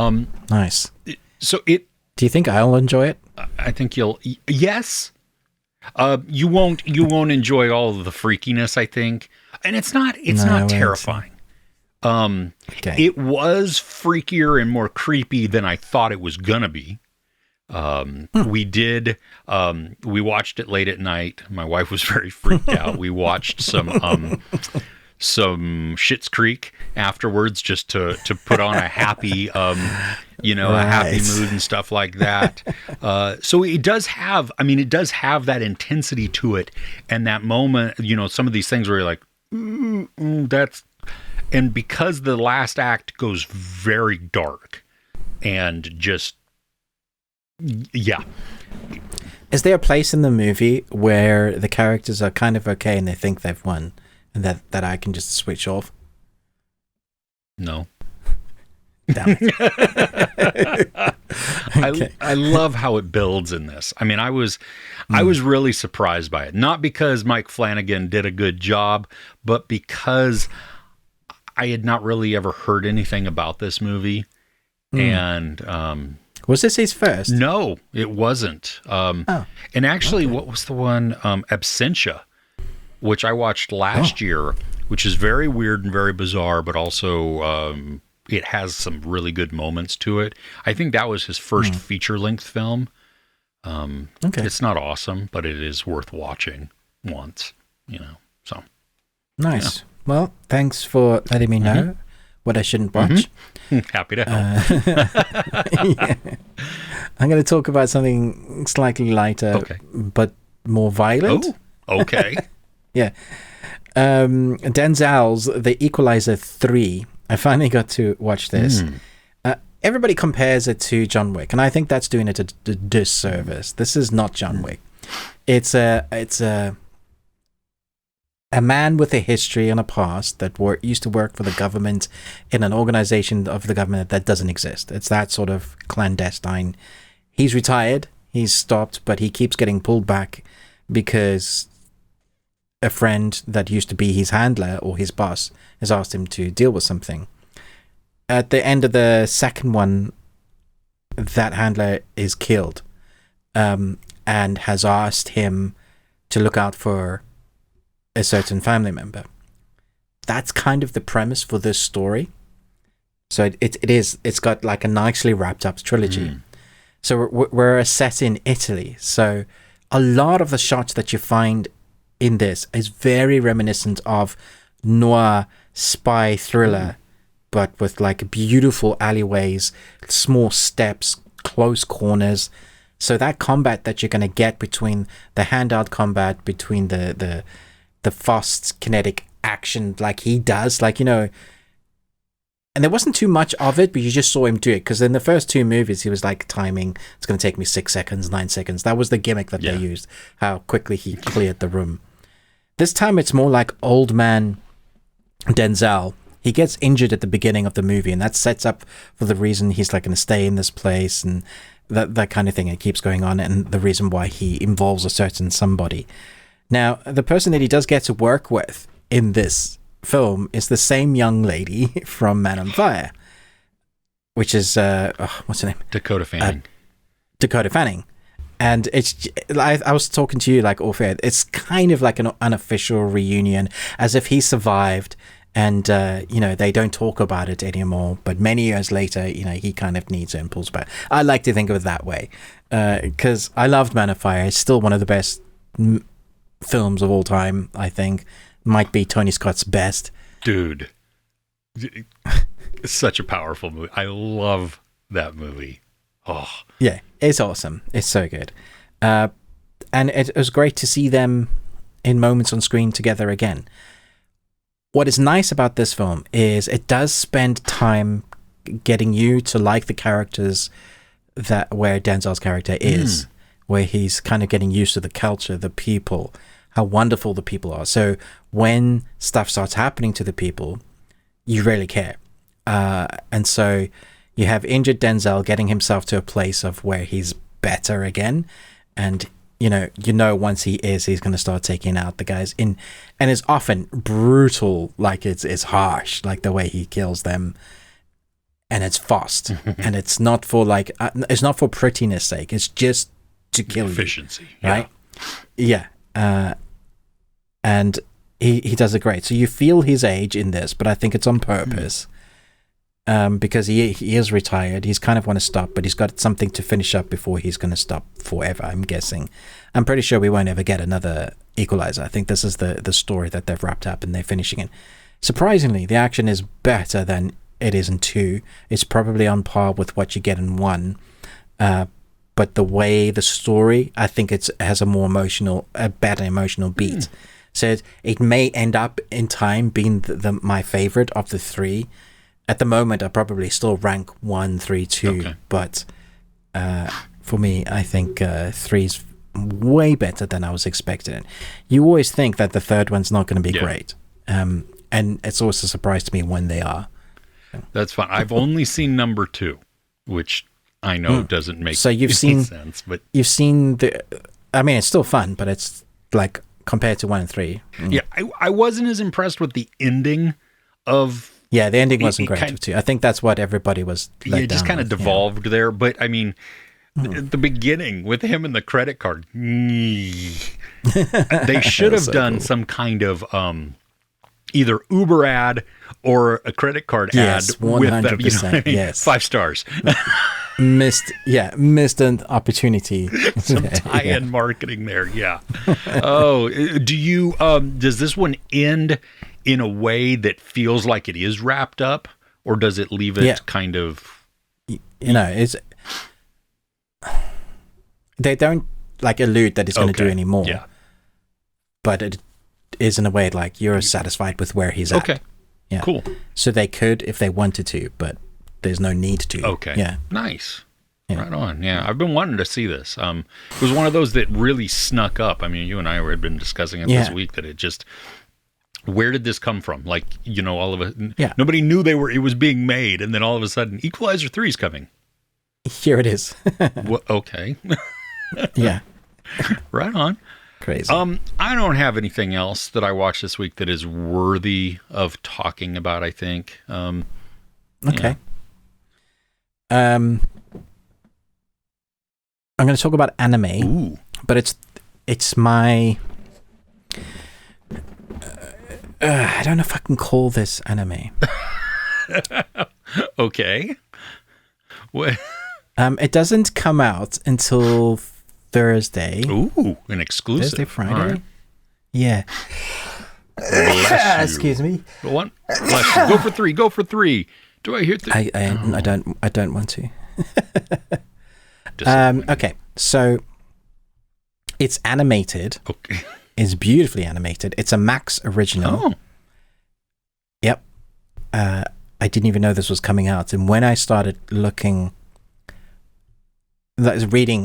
Speaker 1: Nice.
Speaker 2: So
Speaker 1: do you think I'll enjoy it?
Speaker 2: I think yes. You won't enjoy all of the freakiness, I think. And it's not terrifying. It was freakier and more creepy than I thought it was gonna be. We watched it late at night. My wife was very freaked out. We watched some Schitt's Creek afterwards just to put on a happy a happy mood and stuff like that. So it does have that intensity to it, and that moment, some of these things where you're like, that's. And because the last act goes very dark and just, yeah.
Speaker 1: Is there a place in the movie where the characters are kind of okay and they think they've won and that I can just switch off?
Speaker 2: No.
Speaker 1: Damn it.
Speaker 2: Okay. I love how it builds in this. I mean, I was really surprised by it. Not because Mike Flanagan did a good job, but because I had not really ever heard anything about this movie. And
Speaker 1: was this his first?
Speaker 2: No, it wasn't. And actually, what was the one? Absentia, which I watched last year, which is very weird and very bizarre, but also it has some really good moments to it. I think that was his first feature-length film. It's not awesome, but it is worth watching once, so.
Speaker 1: Nice. Yeah. Well, thanks for letting me know what I shouldn't watch.
Speaker 2: Happy to help.
Speaker 1: Yeah. I'm going to talk about something slightly lighter, but more violent.
Speaker 2: Oh, okay.
Speaker 1: Yeah. Denzel's The Equalizer 3. I finally got to watch this. everybody compares it to John Wick, and I think that's doing it a disservice. This is not John Wick. It's a man with a history and a past that used to work for the government in an organization of the government that doesn't exist. It's that sort of clandestine. He's retired, he's stopped, but he keeps getting pulled back because a friend that used to be his handler or his boss has asked him to deal with something. At the end of the second one, that handler is killed, and has asked him to look out for a certain family member. That's kind of the premise for this story. So it's got like a nicely wrapped up trilogy. So we're set in Italy. So a lot of the shots that you find in this is very reminiscent of noir spy thriller, but with like beautiful alleyways, small steps, close corners. So that combat that you're going to get between the handout combat, between the fast kinetic action like he does, like, you know, and there wasn't too much of it, but you just saw him do it, because in the first two movies he was like timing, it's going to take me 6 seconds, 9 seconds. That was the gimmick that they used, how quickly he cleared the room. This time it's more like old man Denzel. He gets injured at the beginning of the movie, and that sets up for the reason he's like going to stay in this place, and that kind of thing. It keeps going on, and the reason why he involves a certain somebody. Now, the person that he does get to work with in this film is the same young lady from Man on Fire, which is what's her name?
Speaker 2: Dakota Fanning.
Speaker 1: Dakota Fanning. And it's, I was talking to you like off air, it's kind of like an unofficial reunion, as if he survived, and you know, they don't talk about it anymore, but many years later, you know, he kind of needs it and pulls back. I like to think of it that way, because I loved Man on Fire. It's still one of the best films of all time. I think might be Tony Scott's best.
Speaker 2: Dude, it's such a powerful movie. I love that movie. Oh
Speaker 1: yeah, it's awesome. It's so good, and it was great to see them in moments on screen together again. What is nice about this film is it does spend time getting you to like the characters that where Denzel's character is, where he's kind of getting used to the culture, the people, how wonderful the people are. So when stuff starts happening to the people, you really care. And so you have injured Denzel getting himself to a place of where he's better again. And, you know, once he is, he's going to start taking out the guys in, and it's often brutal. Like it's harsh, like the way he kills them, and it's fast and it's not for like, it's not for prettiness sake. It's just to kill
Speaker 2: efficiency,
Speaker 1: you, right? Yeah. And he does it great. So you feel his age in this, but I think it's on purpose. Because he is retired. He's kind of want to stop, but he's got something to finish up before he's going to stop forever, I'm guessing. I'm pretty sure we won't ever get another Equalizer. I think this is the story that they've wrapped up and they're finishing it. Surprisingly, the action is better than it is in 2. It's probably on par with what you get in 1. But the way the story, I think it has a better emotional beat. So it may end up in time being my favorite of the 3. At the moment, I probably still rank 1, 3, 2, okay. But for me, I think 3 is way better than I was expecting. You always think that the third one's not going to be great, and it's always a surprise to me when they are.
Speaker 2: That's fine. I've only seen number 2, which I know doesn't make
Speaker 1: so you've
Speaker 2: any
Speaker 1: seen
Speaker 2: sense, but
Speaker 1: you've seen the. I mean, it's still fun, but it's like compared to 1 and 3.
Speaker 2: Yeah, I wasn't as impressed with the ending of.
Speaker 1: Yeah, the ending wasn't great too. I think that's what everybody was.
Speaker 2: It just kind of devolved there. But I mean, the beginning with him and the credit card. They should have done some kind of either Uber ad or a credit card ad with them. You know what I mean? Yes. 5 stars.
Speaker 1: missed an opportunity.
Speaker 2: Some tie-in marketing there. Yeah. Oh, do you? Does this one end in a way that feels like it is wrapped up, or does it leave it kind of?
Speaker 1: You know, they don't like allude that it's going to do any more.
Speaker 2: Yeah.
Speaker 1: But it is in a way like you're satisfied with where he's at.
Speaker 2: Okay.
Speaker 1: Yeah.
Speaker 2: Cool.
Speaker 1: So they could if they wanted to, but there's no need to.
Speaker 2: Okay.
Speaker 1: Yeah.
Speaker 2: Nice.
Speaker 1: Yeah.
Speaker 2: Right on. Yeah, I've been wanting to see this. It was one of those that really snuck up. I mean, you and I had been discussing it this week, that it just, where did this come from? Like, you know, all of it. Nobody knew it was being made, and then all of a sudden, Equalizer 3 is coming.
Speaker 1: Here it is.
Speaker 2: Okay.
Speaker 1: Yeah.
Speaker 2: Right on.
Speaker 1: Crazy.
Speaker 2: I don't have anything else that I watched this week that is worthy of talking about, I think.
Speaker 1: Okay. I'm going to talk about anime.
Speaker 2: Ooh.
Speaker 1: But it's my I don't know if I can call this anime.
Speaker 2: Okay. What?
Speaker 1: It doesn't come out until Thursday.
Speaker 2: Ooh, an exclusive.
Speaker 1: Thursday, Friday.
Speaker 2: Right.
Speaker 1: Yeah. Excuse me.
Speaker 2: One. Bless you. Go for three. Go for three. Do I hear three?
Speaker 1: I don't want to. Okay, so it's animated.
Speaker 2: Okay.
Speaker 1: It's beautifully animated. It's a Max original.
Speaker 2: Oh.
Speaker 1: Yep. I didn't even know this was coming out. And when I started reading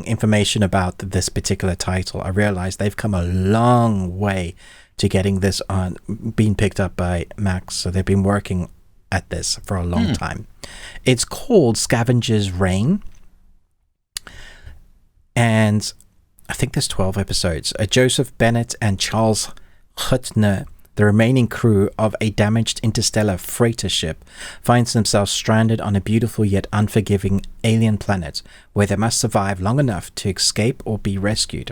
Speaker 1: information about this particular title, I realized they've come a long way to getting this being picked up by Max. So they've been working at this for a long time. It's called Scavengers Reign. And I think there's 12 episodes. Joseph Bennett and Charles Hutner, the remaining crew of a damaged interstellar freighter ship, finds themselves stranded on a beautiful yet unforgiving alien planet where they must survive long enough to escape or be rescued.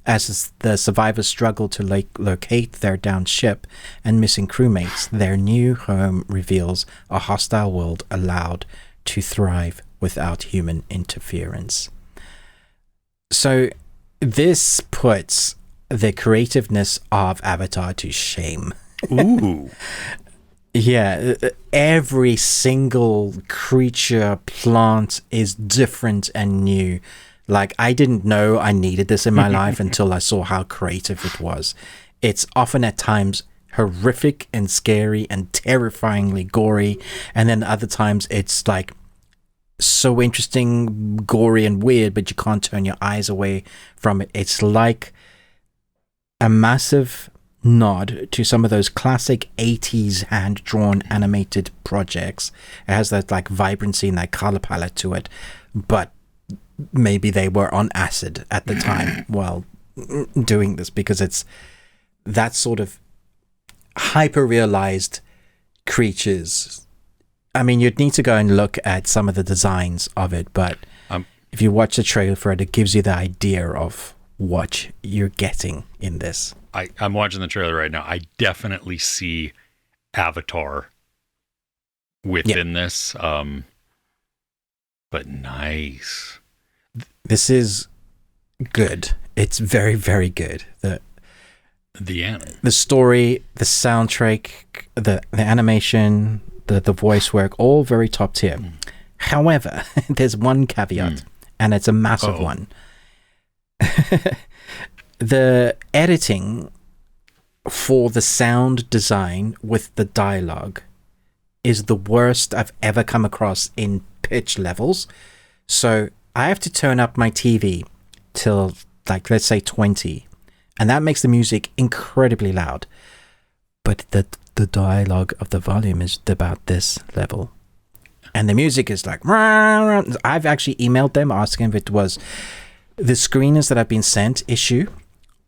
Speaker 1: As the survivors struggle to locate their downed ship and missing crewmates, their new home reveals a hostile world allowed to thrive without human interference. So this puts the creativeness of Avatar to shame.
Speaker 2: Ooh.
Speaker 1: Yeah, every single creature, plant is different and new. Like, I didn't know I needed this in my life until I saw how creative it was. It's often at times horrific and scary and terrifyingly gory, and then other times it's like so interesting, gory and weird, but you can't turn your eyes away from it. It's like a massive nod to some of those classic 80s hand-drawn animated projects. It has that like vibrancy and that color palette to it, but maybe they were on acid at the time while doing this, because it's that sort of hyper-realized creatures. I mean, you'd need to go and look at some of the designs of it, but if you watch the trailer for it, it gives you the idea of what you're getting in this.
Speaker 2: I'm watching the trailer right now. I definitely see Avatar within this. But nice.
Speaker 1: This is good. It's very, very good. The story, the soundtrack, the animation, the voice work, all very top tier. However, there's one caveat, and it's a massive one. The editing for the sound design with the dialogue is the worst I've ever come across in pitch levels. So I have to turn up my TV till, like, let's say 20, and that makes the music incredibly loud. But the dialogue of the volume is about this level, and the music is like, I've actually emailed them asking if it was the screeners that have been sent issue,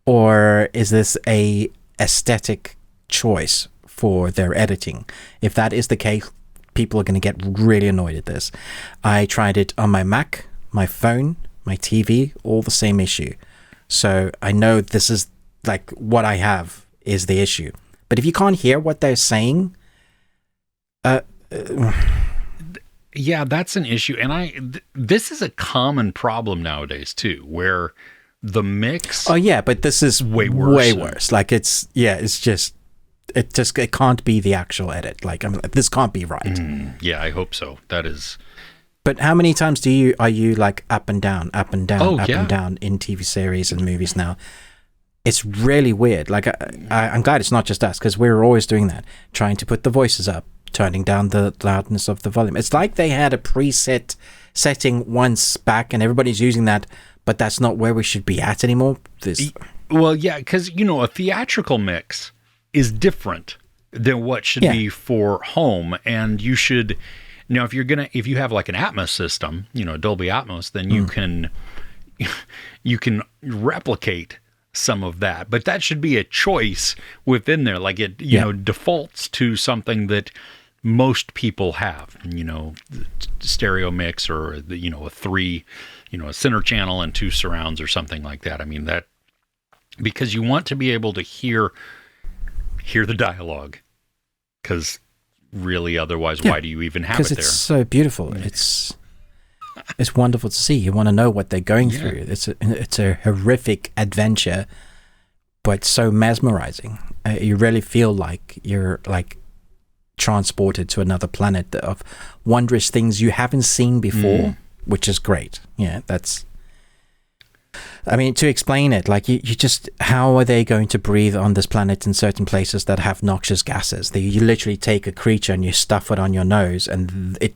Speaker 1: or is this a aesthetic choice for their editing. If that is the case, people are going to get really annoyed at this. I tried it on my Mac, my phone, my TV, all the same issue. So I know this is like what I have is the issue. But if you can't hear what they're saying,
Speaker 2: yeah, that's an issue. And this is a common problem nowadays too, where the mix.
Speaker 1: Oh yeah, but this is
Speaker 2: way worse.
Speaker 1: Way worse. Like it can't be the actual edit. Like this can't be right.
Speaker 2: Yeah, I hope so. That is.
Speaker 1: But how many times are you like up and down and down in TV series and movies now? It's really weird. Like I'm glad it's not just us, because we're always doing that, trying to put the voices up, turning down the loudness of the volume. It's like they had a preset setting once back and everybody's using that, but that's not where we should be at anymore.
Speaker 2: Well, yeah, because, a theatrical mix is different than what should be for home. And you should, if you have like an Atmos system, Dolby Atmos, then you can replicate some of that, but that should be a choice within there. Like it, defaults to something that most people have, stereo mix or a 3, a center channel and 2 surrounds or something like that. I mean that because you want to be able to hear the dialogue, because really otherwise why do you even have it there? Because it's
Speaker 1: so beautiful. It's wonderful to see. You want to know what they're going through. It's a horrific adventure, but so mesmerizing. You really feel like you're like transported to another planet of wondrous things you haven't seen before, which is great. Yeah, to explain it, like you just, how are they going to breathe on this planet in certain places that have noxious gases? You literally take a creature and you stuff it on your nose and it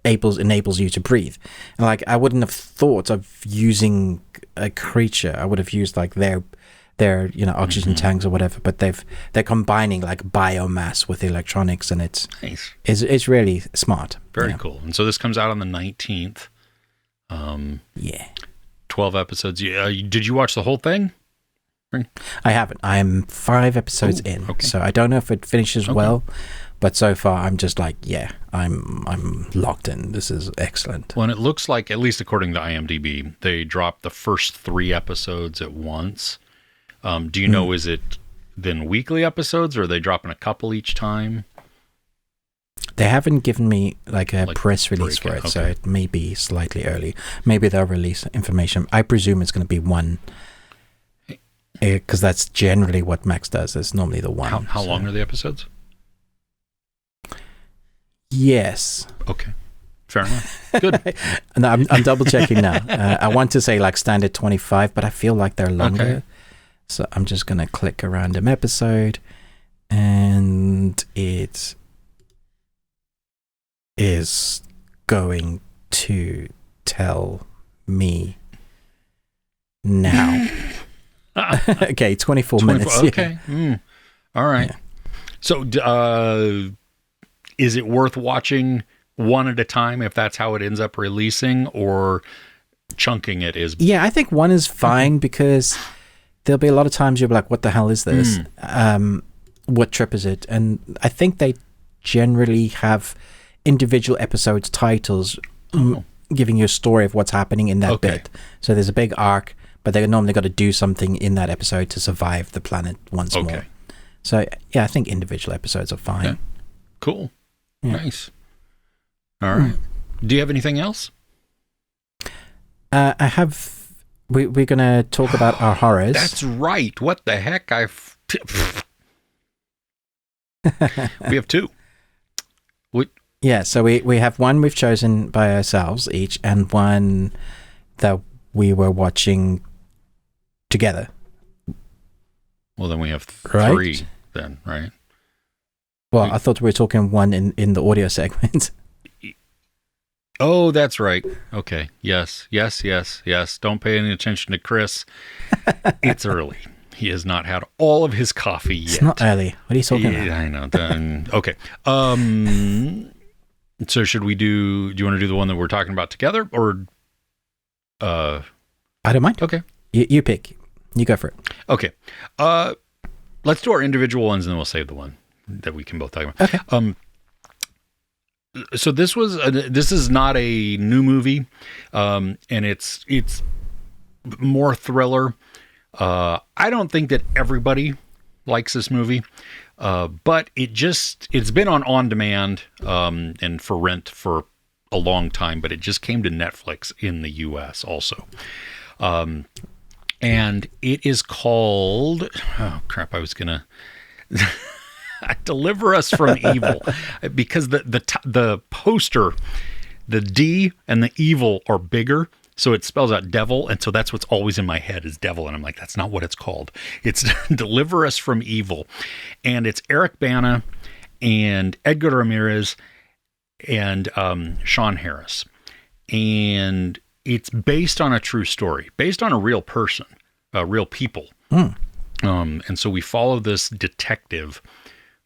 Speaker 1: enables you to breathe. And like, I wouldn't have thought of using a creature. I would have used like their oxygen tanks or whatever, but they're combining like biomass with electronics, and it's
Speaker 2: nice.
Speaker 1: It's really smart.
Speaker 2: Very cool. And so this comes out on the 19th. 12 episodes. Did you watch the whole thing?
Speaker 1: I haven't. I'm 5 episodes in, so I don't know if it finishes well, but so far I'm just like, I'm locked in. This is excellent.
Speaker 2: Well, and it looks like, at least according to IMDb, they dropped the first 3 episodes at once. Do you know, is it then weekly episodes, or are they dropping a couple each time?
Speaker 1: They haven't given me like a press release for it, so it may be slightly early. Maybe they'll release information. I presume it's going to be one, because that's generally what Max does. It's normally the one.
Speaker 2: How long are the episodes?
Speaker 1: Yes.
Speaker 2: Okay. Fair enough. Good.
Speaker 1: No, I'm double checking now. I want to say like standard 25, but I feel like they're longer. Okay. So I'm just going to click a random episode, and it is going to tell me now. Okay, 24 minutes.
Speaker 2: Okay. All right. Yeah. So is it worth watching one at a time if that's how it ends up releasing, or chunking it is?
Speaker 1: Yeah, I think one is fine, because there'll be a lot of times you'll be like, what the hell is this? What trip is it? And I think they generally have individual episodes titles giving you a story of what's happening in that bit. So there's a big arc, but they're normally got to do something in that episode to survive the planet once more. So yeah, I think individual episodes are fine.
Speaker 2: Okay. Cool. Yeah. Nice. All right. Do you have anything else?
Speaker 1: I have. We're going to talk about our horrors.
Speaker 2: That's right. What the heck? We have 2.
Speaker 1: Yeah, so we have one we've chosen by ourselves each, and one that we were watching together.
Speaker 2: Well, then we have 3 then, right?
Speaker 1: Well, I thought we were talking one in the audio segment.
Speaker 2: Oh, that's right. Okay. Yes. Don't pay any attention to Chris. It's early. He has not had all of his coffee yet.
Speaker 1: It's not early. What are you talking about?
Speaker 2: I know. Okay. So do you want to do the one that we're talking about together, or?
Speaker 1: I don't mind.
Speaker 2: Okay.
Speaker 1: You pick. You go for it.
Speaker 2: Okay. Let's do our individual ones, and then we'll save the one that we can both talk about.
Speaker 1: Okay.
Speaker 2: So this is not a new movie, and it's more thriller. I don't think that everybody likes this movie, but it's been on demand and for rent for a long time, but it just came to Netflix in the US also. And it is called, oh crap, I was gonna Deliver Us from Evil, because the poster, the D and the evil are bigger, so it spells out devil, and so that's what's always in my head is devil, and I'm like, that's not what it's called. It's Deliver Us from Evil, and it's Eric Bana and Edgar Ramirez and Sean Harris. And it's based on a true story, based on a real person, real people. And so we follow this detective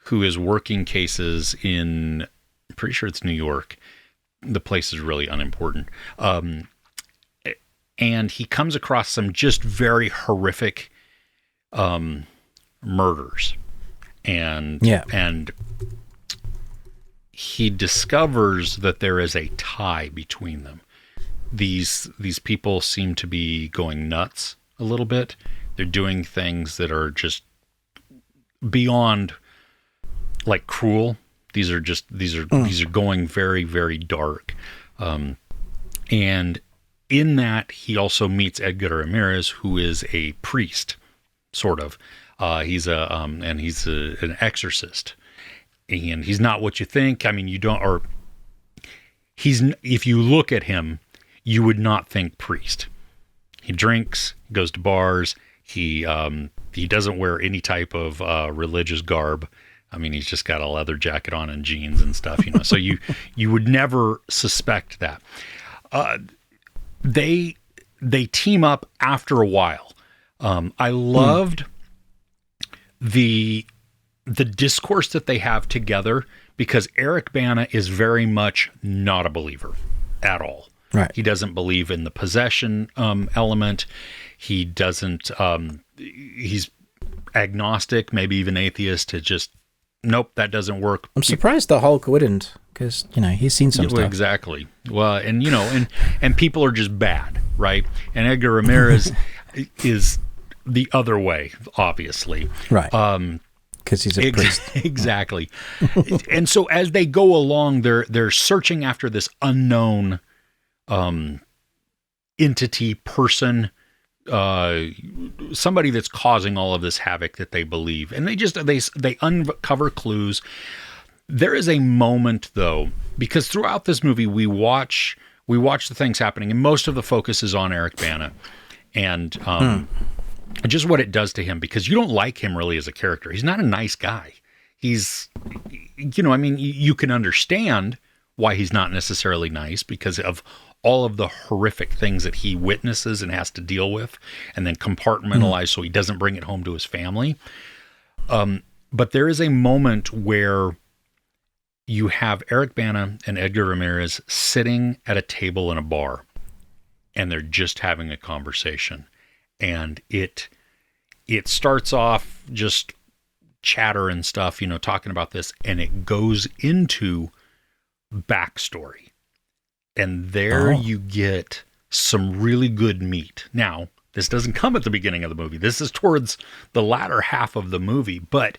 Speaker 2: who is working cases in, I'm pretty sure it's New York. The place is really unimportant. And he comes across some just very horrific murders. And he discovers that there is a tie between them. These people seem to be going nuts a little bit. They're doing things that are just beyond like cruel. These are going very, very dark. And in that, he also meets Edgar Ramirez, who is a priest, sort of. He's an exorcist, and he's not what you think. I mean, if you look at him, you would not think priest. He drinks, goes to bars. He doesn't wear any type of religious garb. I mean, he's just got a leather jacket on and jeans and stuff, so you would never suspect that. They team up after a while. I loved the discourse that they have together, because Eric Bana is very much not a believer at all.
Speaker 1: Right.
Speaker 2: He doesn't believe in the possession element. He doesn't. He's agnostic, maybe even atheist. To just nope, that doesn't work.
Speaker 1: I'm surprised the Hulk wouldn't, because he's seen some stuff.
Speaker 2: Exactly. Well, and people are just bad, right? And Edgar Ramirez is the other way, obviously,
Speaker 1: right? Because he's a priest.
Speaker 2: Exactly. And so as they go along, they're searching after this unknown entity, person, somebody that's causing all of this havoc that they believe, and they uncover clues. There is a moment, though, because throughout this movie we watch the things happening, and most of the focus is on Eric Bana and just what it does to him, because you don't like him really as a character. He's not a nice guy. He's, you can understand why he's not necessarily nice, because of all of the horrific things that he witnesses and has to deal with, and then compartmentalize so he doesn't bring it home to his family. But there is a moment where you have Eric Bana and Edgar Ramirez sitting at a table in a bar, and they're just having a conversation. And it starts off just chatter and stuff, talking about this, and it goes into backstory. And there you get some really good meat. Now, this doesn't come at the beginning of the movie. This is towards the latter half of the movie, but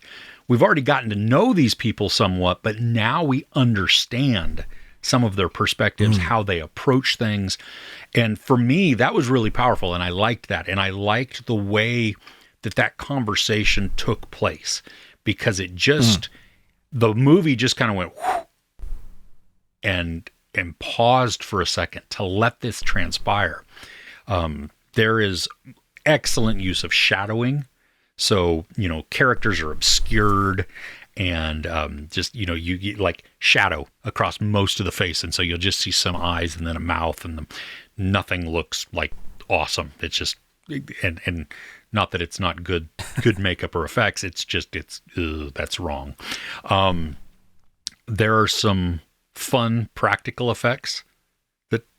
Speaker 2: we've already gotten to know these people somewhat, but now we understand some of their perspectives, how they approach things. And for me, that was really powerful, and I liked that. And I liked the way that conversation took place, because it just, the movie just kind of went whoosh, and paused for a second to let this transpire. There is excellent use of shadowing. So, characters are obscured, and you get like shadow across most of the face. And so you'll just see some eyes and then a mouth, and nothing looks like awesome. It's just, and not that it's not good makeup or effects. It's just, that's wrong. There are some fun practical effects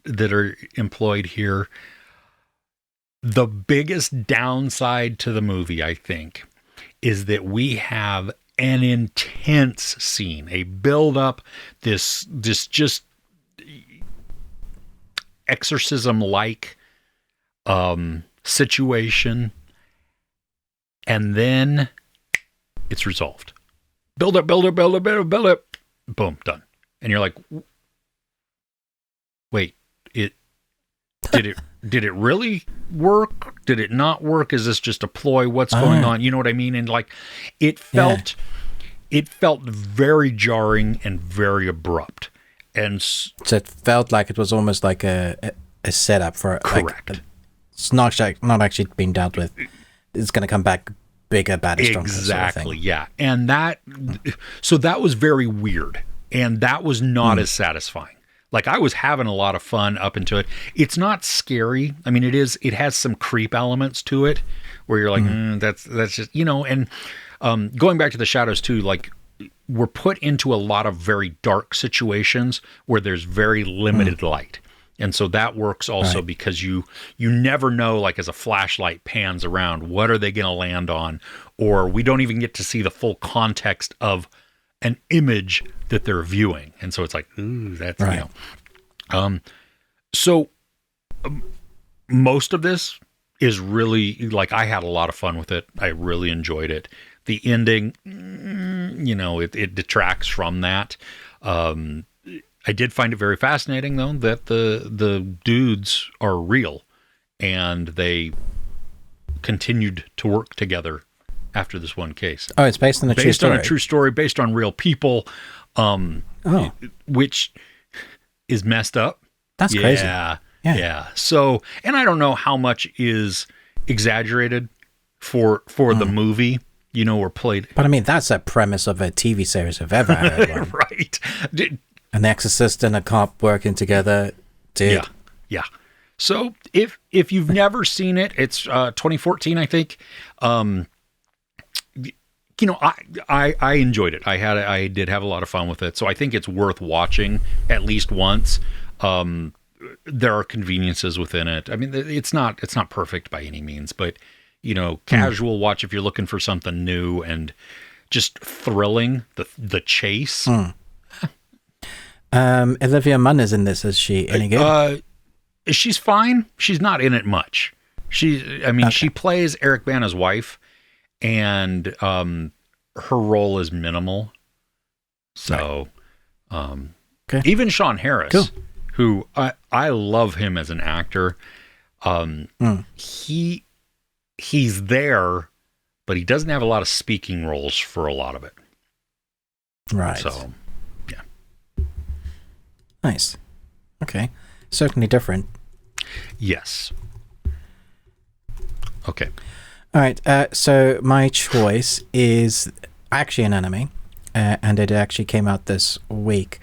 Speaker 2: that are employed here. The biggest downside to the movie, I think, is that we have an intense scene, a build up, this just exorcism-like situation, and then it's resolved. Build up, boom, done. And you're like, wait, did it really work? Did it not work? Is this just a ploy? What's going on? You know what I mean? And like, it felt very jarring and very abrupt. And
Speaker 1: so it felt like it was almost like a setup for,
Speaker 2: correct.
Speaker 1: Like, it's not actually being dealt with. It's going to come back bigger, badder, stronger.
Speaker 2: Exactly,
Speaker 1: sort of thing.
Speaker 2: yeah. And so that was very weird. And that was not as satisfying. Like, I was having a lot of fun up into it. It's not scary. I mean, it has some creep elements to it where you're like, that's just, and going back to the shadows too, like, we're put into a lot of very dark situations where there's very limited light. And so that works also because you never know, like, as a flashlight pans around, what are they going to land on? Or we don't even get to see the full context of an image that they're viewing. And so it's like, ooh, that's, so most of this is really, like, I had a lot of fun with it. I really enjoyed it. The ending, it detracts from that. I did find it very fascinating, though, that the dudes are real and they continued to work together after this one case.
Speaker 1: Oh, it's based on a true story.
Speaker 2: Based on a true story, based on real people, which is messed up.
Speaker 1: That's crazy.
Speaker 2: Yeah. So, and I don't know how much is exaggerated for the movie, or played.
Speaker 1: But I mean, that's a premise of a TV series I've ever heard of.
Speaker 2: Right.
Speaker 1: An exorcist and a cop working together. Dude.
Speaker 2: Yeah. So if you've never seen it, it's 2014, I think. I enjoyed it. I did have a lot of fun with it. So I think it's worth watching at least once. There are conveniences within it. I mean, it's not perfect by any means, but casual watch if you're looking for something new and just thrilling. The chase.
Speaker 1: Olivia Munn is in this. Is she any good?
Speaker 2: She's fine. She's not in it much. She plays Eric Bana's wife, and her role is minimal. So, even Sean Harris, who I love him as an actor, he's there, but he doesn't have a lot of speaking roles for a lot of it.
Speaker 1: Right.
Speaker 2: So,
Speaker 1: nice. Okay. Certainly different.
Speaker 2: Yes. Okay.
Speaker 1: All right. So my choice is actually an anime, and it actually came out this week,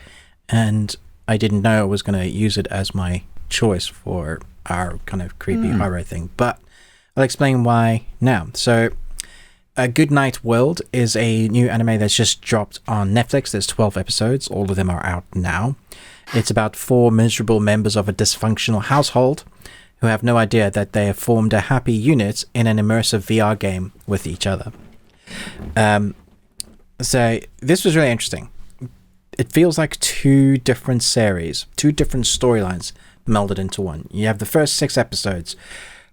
Speaker 1: and I didn't know I was going to use it as my choice for our kind of creepy horror thing, but I'll explain why now. So A Good Night World is a new anime that's just dropped on Netflix. There's 12 episodes. All of them are out now. It's about 4 miserable members of a dysfunctional household who have no idea that they have formed a happy unit in an immersive VR game with each other. So this was really interesting. It feels like 2 different series, 2 different storylines melded into one. You have the first 6 episodes,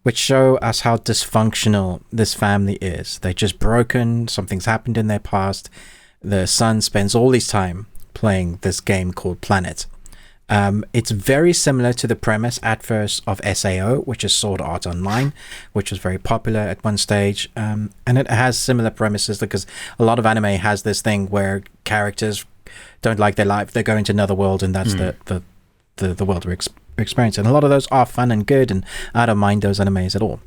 Speaker 1: which show us how dysfunctional this family is. They're just broken. Something's happened in their past. The son spends all his time playing this game called Planet. It's very similar to the premise at first of SAO, which is Sword Art Online, which was very popular at one stage. And it has similar premises because a lot of anime has this thing where characters don't like their life. They go into another world, and that's the world we're experiencing. And a lot of those are fun and good, and I don't mind those animes at all.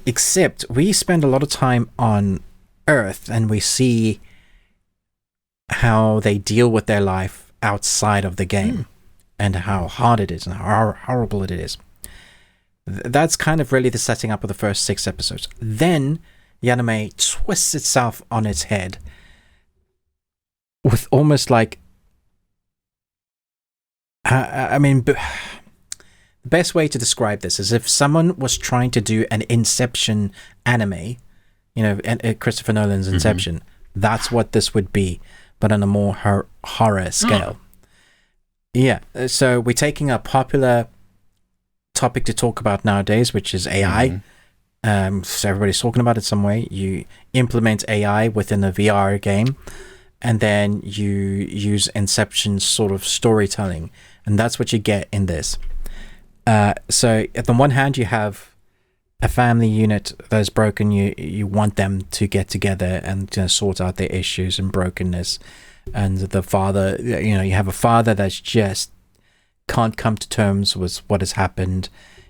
Speaker 1: Except we spend a lot of time on Earth, and we see how they deal with their life outside of the game. And how hard it is and how horrible it is. That's kind of really the setting up of the first 6 episodes. Then the anime twists itself on its head with almost like... the best way to describe this is if someone was trying to do an Inception anime, Christopher Nolan's Inception, that's what this would be, but on a more horror scale. Yeah, so we're taking a popular topic to talk about nowadays, which is AI. So everybody's talking about it some way. You implement AI within a VR game, and then you use Inception sort of storytelling, and that's what you get in this. So at the one hand, you have a family unit that's broken. You want them to get together and sort out their issues and brokenness. And the father, you have a father that's just can't come to terms with what has happened.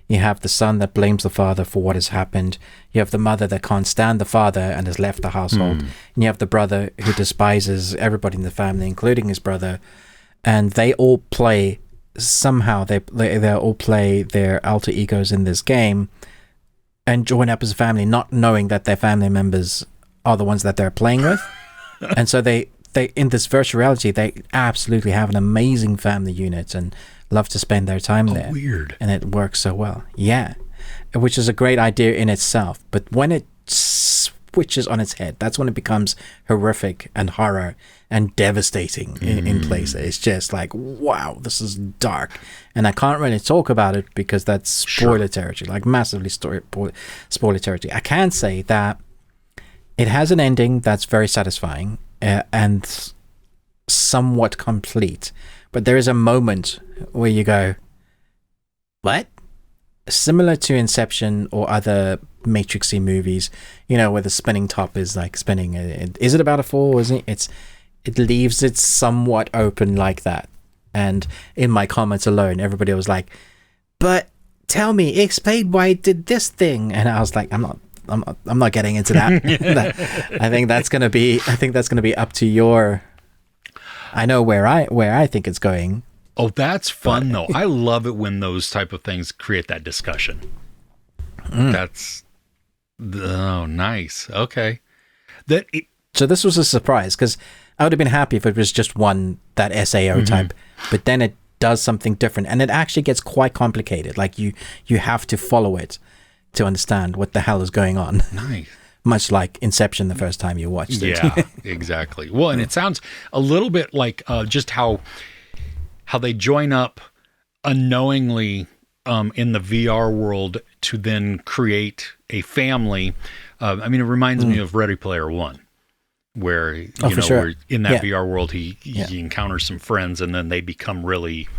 Speaker 1: You have the son that blames the father for what has happened. You have the mother that can't stand the father and has left the household. And you have the brother who despises everybody in the family, including his brother. And they all play, somehow, they all play their alter egos in this game and join up as a family, not knowing that their family members are the ones that they're playing with. And so they in this virtual reality, they absolutely have an amazing family unit and love to spend their time there.
Speaker 2: Weird.
Speaker 1: And it works so well. Yeah. Which is a great idea in itself. But when it switches on its head, that's when it becomes horrific and horror and devastating in places. It's just like, wow, this is dark. And I can't really talk about it because that's spoiler territory, like massively spoiler territory. I can say that it has an ending that's very satisfying and somewhat complete. But there is a moment where you go, what? Similar to Inception or other Matrixy movies, you know, where the spinning top is like spinning. Is it about a fall? Isn't it? It leaves it somewhat open like that. And in my comments alone, everybody was like, but tell me, explain why it did this thing. And I was like, I'm not getting into that. I think that's gonna be up to your. I know where I think it's going.
Speaker 2: Oh, that's fun though. I love it when those type of things create that discussion. Nice. Okay.
Speaker 1: So this was a surprise because I would have been happy if it was just that SAO type, but then it does something different and it actually gets quite complicated. Like you have to follow it to understand what the hell is going on.
Speaker 2: Nice.
Speaker 1: Much like Inception the first time you watched it.
Speaker 2: Yeah, exactly. Well, and it sounds a little bit like just how they join up unknowingly in the VR world to then create a family. I mean, it reminds me of Ready Player One, where where in that VR world he encounters some friends and then they become really,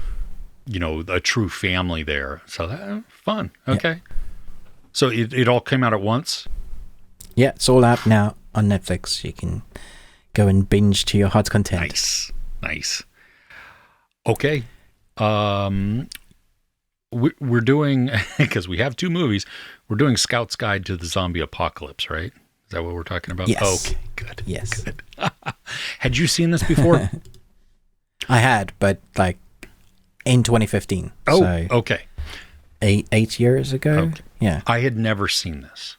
Speaker 2: a true family there. So that fun. Okay. Yeah. So it all came out at once.
Speaker 1: Yeah, it's all out now on Netflix. You can go and binge to your heart's content.
Speaker 2: Nice. Okay. We're doing, because we have two movies, we're doing Scout's Guide to the Zombie Apocalypse, right? Is that what we're talking about?
Speaker 1: Yes.
Speaker 2: Okay, good.
Speaker 1: Yes.
Speaker 2: Good. Had you seen this before?
Speaker 1: I had, but like in 2015.
Speaker 2: Oh,
Speaker 1: so
Speaker 2: okay.
Speaker 1: 8 years ago.
Speaker 2: Okay.
Speaker 1: Yeah.
Speaker 2: I had never seen this.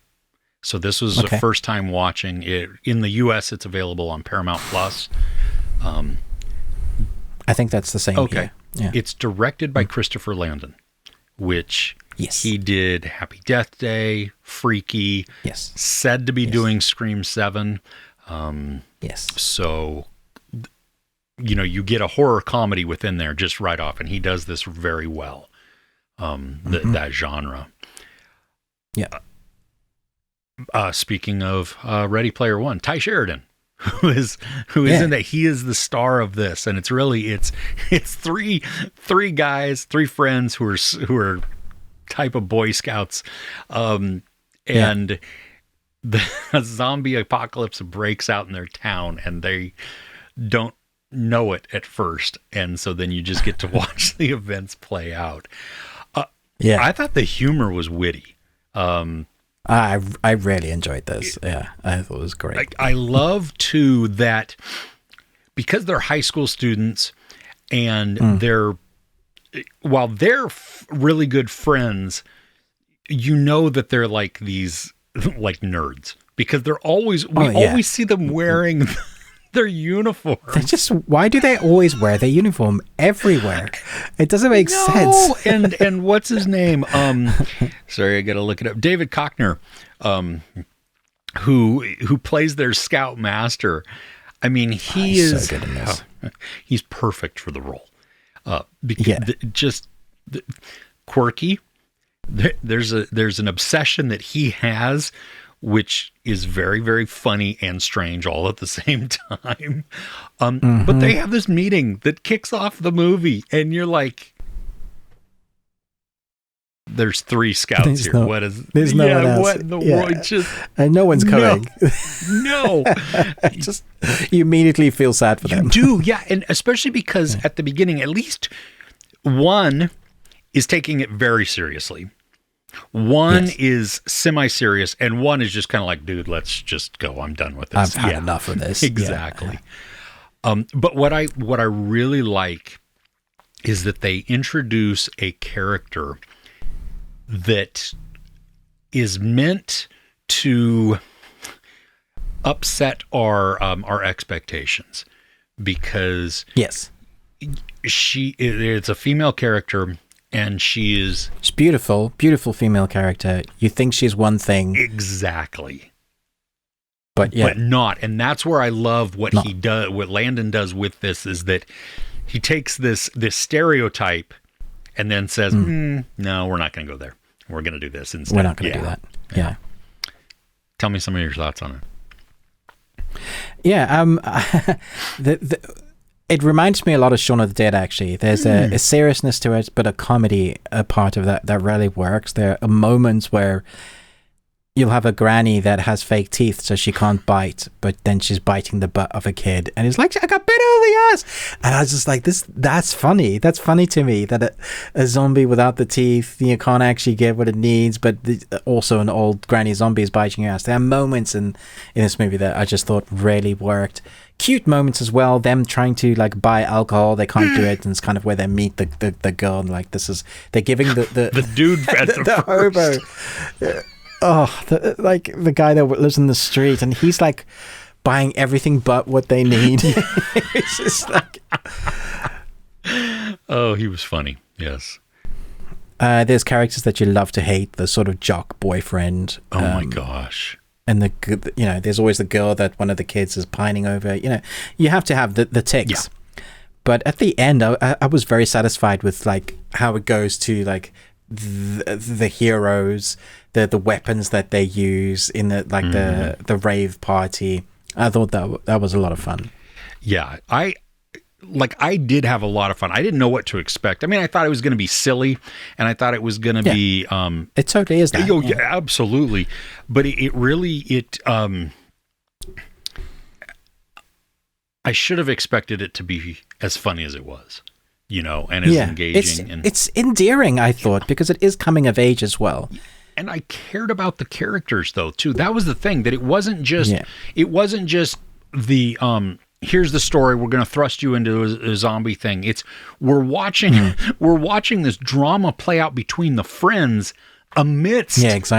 Speaker 2: So this was the first time watching it. In the US, it's available on Paramount Plus.
Speaker 1: I think that's the same.
Speaker 2: Okay.
Speaker 1: Yeah.
Speaker 2: It's directed by Christopher Landon, which he did Happy Death Day, Freaky.
Speaker 1: Yes.
Speaker 2: Said to be doing Scream 7.
Speaker 1: Yes.
Speaker 2: So, you get a horror comedy within there just right off, and he does this very well. That genre.
Speaker 1: Yeah.
Speaker 2: Speaking of Ready Player One, Ty Sheridan, who is in that. He is the star of this, and it's three guys, three friends who are type of Boy Scouts, and the zombie apocalypse breaks out in their town, and they don't know it at first, and so then you just get to watch the events play out. I thought the humor was witty.
Speaker 1: I really enjoyed this. Yeah, I thought it was great.
Speaker 2: I love too that because they're high school students and while they're really good friends, that they're like these like nerds because they're always always see them wearing their uniform.
Speaker 1: Why do they always wear their uniform everywhere? It doesn't make sense.
Speaker 2: and what's his name? Sorry, I got to look it up. David Koechner, who plays their scout master. I mean, he's so good in this. He's perfect for the role. Just quirky. There's an obsession that he has, which is very, very funny and strange all at the same time. But they have this meeting that kicks off the movie, and you're like, there's three scouts here.
Speaker 1: No one else.
Speaker 2: What in the world?
Speaker 1: And no one's coming.
Speaker 2: No.
Speaker 1: You immediately feel sad for them.
Speaker 2: You do, yeah. And especially because at the beginning, at least one is taking it very seriously. One is semi-serious, and one is just kind of like, dude, let's just go. I'm done with this.
Speaker 1: I've had enough of this.
Speaker 2: Exactly. But what I really like is that they introduce a character that is meant to upset our expectations, because
Speaker 1: yes,
Speaker 2: it's a female character, and she's
Speaker 1: beautiful female character. You think she's one thing,
Speaker 2: exactly,
Speaker 1: but
Speaker 2: not. And that's where I love what he does. What Landon does with this is that he takes this stereotype and then says, "No, we're not going to go there. We're going to do this instead.
Speaker 1: We're not going to do that." Yeah.
Speaker 2: Tell me some of your thoughts on it.
Speaker 1: Yeah. It reminds me a lot of Shaun of the Dead, actually. There's a seriousness to it, but a comedy, a part of that really works. There are moments where you'll have a granny that has fake teeth, so she can't bite, but then she's biting the butt of a kid, and it's like, I got bit over the ass. And I was just like, that's funny. That's funny to me, that a zombie without the teeth, you can't actually get what it needs, but also an old granny zombie is biting your ass. There are moments in this movie that I just thought really worked. Cute moments as well, them trying to like buy alcohol, they can't do it, and it's kind of where they meet the girl, and like they're giving the
Speaker 2: dude at the
Speaker 1: hobo. The guy that lives in the street, and he's like buying everything but what they need. It's just like,
Speaker 2: oh, he was funny. Yes.
Speaker 1: There's characters that you love to hate. The sort of jock boyfriend.
Speaker 2: Oh my gosh.
Speaker 1: And there's always the girl that one of the kids is pining over. You have to have the ticks. Yeah. But at the end, I was very satisfied with like how it goes to like the heroes, the weapons that they use in the rave party. I thought that was a lot of fun.
Speaker 2: Yeah, I did have a lot of fun. I didn't know what to expect. I mean, I thought it was going to be silly, and I thought it was going to be.
Speaker 1: It totally is that.
Speaker 2: Yeah, absolutely. But it really. I should have expected it to be as funny as it was, and as engaging.
Speaker 1: It's endearing, I thought, because it is coming of age as well.
Speaker 2: And I cared about the characters though too. That was the thing, that it wasn't just the here's the story, we're going to thrust you into a zombie thing. It's we're watching this drama play out between the friends amidst this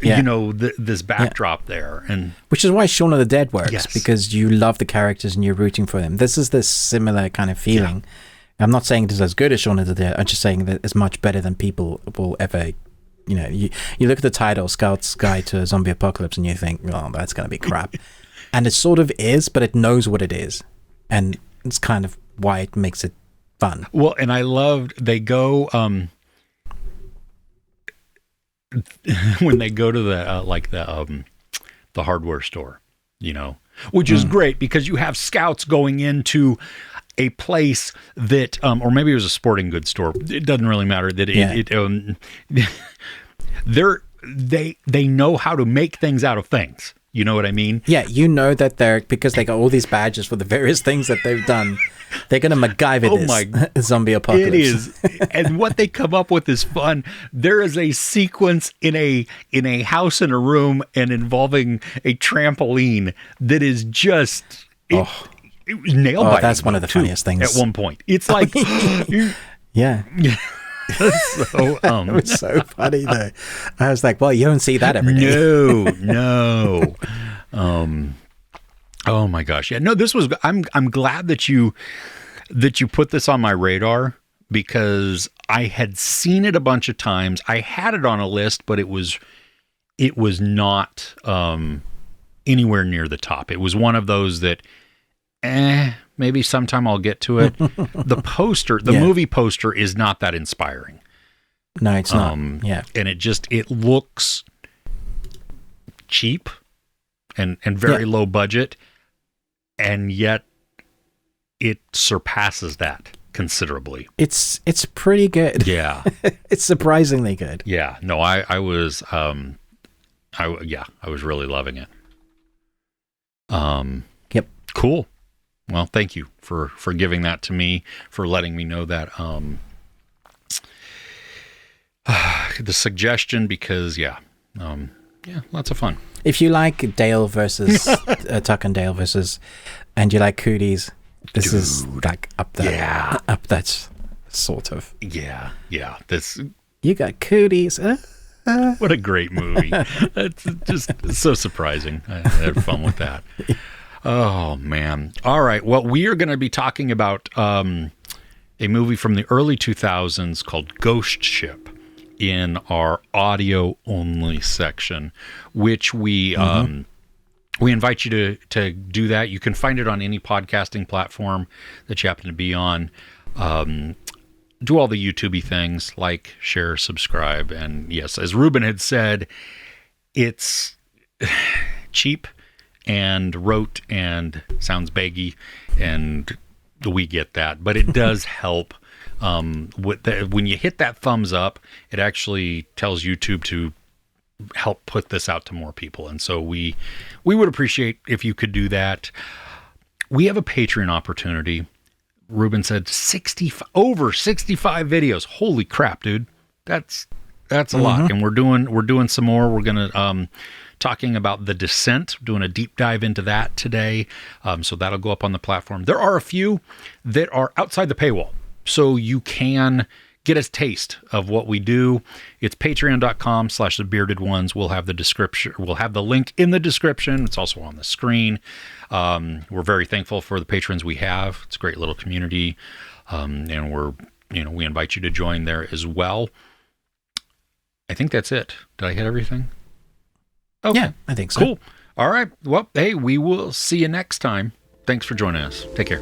Speaker 2: this backdrop there, and
Speaker 1: which is why Shaun of the Dead works, because you love the characters and you're rooting for them. This is this similar kind of feeling. I'm not saying it is as good as Shaun of the Dead. I'm just saying that it's much better than people will ever. You look at the title, Scout's Guide to a Zombie Apocalypse, and you think, oh, that's going to be crap. And it sort of is, but it knows what it is. And it's kind of why it makes it fun.
Speaker 2: Well, and I loved, they go, when they go to the hardware store, which is great, because you have scouts going into a place that, or maybe it was a sporting goods store. It doesn't really matter. They know how to make things out of things. You know what I mean?
Speaker 1: Yeah, that because they got all these badges for the various things that they've done. They're going to MacGyver this zombie apocalypse.
Speaker 2: It is. And what they come up with is fun. There is a sequence in a house in a room and involving a trampoline that is just... It was nailed by
Speaker 1: that's one of the funniest things.
Speaker 2: At one point. It's like...
Speaker 1: yeah.
Speaker 2: So,
Speaker 1: it was so funny though. I was like, well, you don't see that every day.
Speaker 2: No. Oh my gosh. Yeah, no, this was, I'm glad that you put this on my radar, because I had seen it a bunch of times. I had it on a list, but it was not anywhere near the top. It was one of those that maybe sometime I'll get to it. The movie poster is not that inspiring.
Speaker 1: No, it's not. Yeah.
Speaker 2: And it looks cheap and very low budget, and yet it surpasses that considerably.
Speaker 1: It's pretty good.
Speaker 2: Yeah.
Speaker 1: It's surprisingly good.
Speaker 2: Yeah. No, I was really loving it.
Speaker 1: Yep.
Speaker 2: Cool. Well, thank you for giving that to me, for letting me know that. the suggestion because, lots of fun.
Speaker 1: If you like Dale versus Tuck and Dale versus, and you like cooties, this is like up there.
Speaker 2: Yeah.
Speaker 1: Up that sort of.
Speaker 2: Yeah. This.
Speaker 1: You got cooties.
Speaker 2: What a great movie. It's just so surprising. I had fun with that. Oh, man. All right. Well, we are going to be talking about a movie from the early 2000s called Ghost Ship in our audio only section, which we invite you to do that. You can find it on any podcasting platform that you happen to be on. Do all the YouTube-y things, like, share, subscribe. And yes, as Ruben had said, it's cheap and rote and sounds baggy, and we get that. But it does help. When you hit that thumbs up, it actually tells YouTube to help put this out to more people. And so we would appreciate if you could do that. We have a Patreon opportunity. Ruben said over 65 videos. Holy crap, dude. That's a lot. And we're doing some more. We're going to talking about The Descent, doing a deep dive into that today. So that'll go up on the platform. There are a few that are outside the paywall, so you can get a taste of what we do. It's patreon.com/thebeardedones. We'll have the description. We'll have the link in the description. It's also on the screen. We're very thankful for the patrons we have. It's a great little community. And we invite you to join there as well. I think that's it. Did I hit everything? Okay.
Speaker 1: Yeah, I think so.
Speaker 2: Cool. All right. Well, hey, we will see you next time. Thanks for joining us. Take care.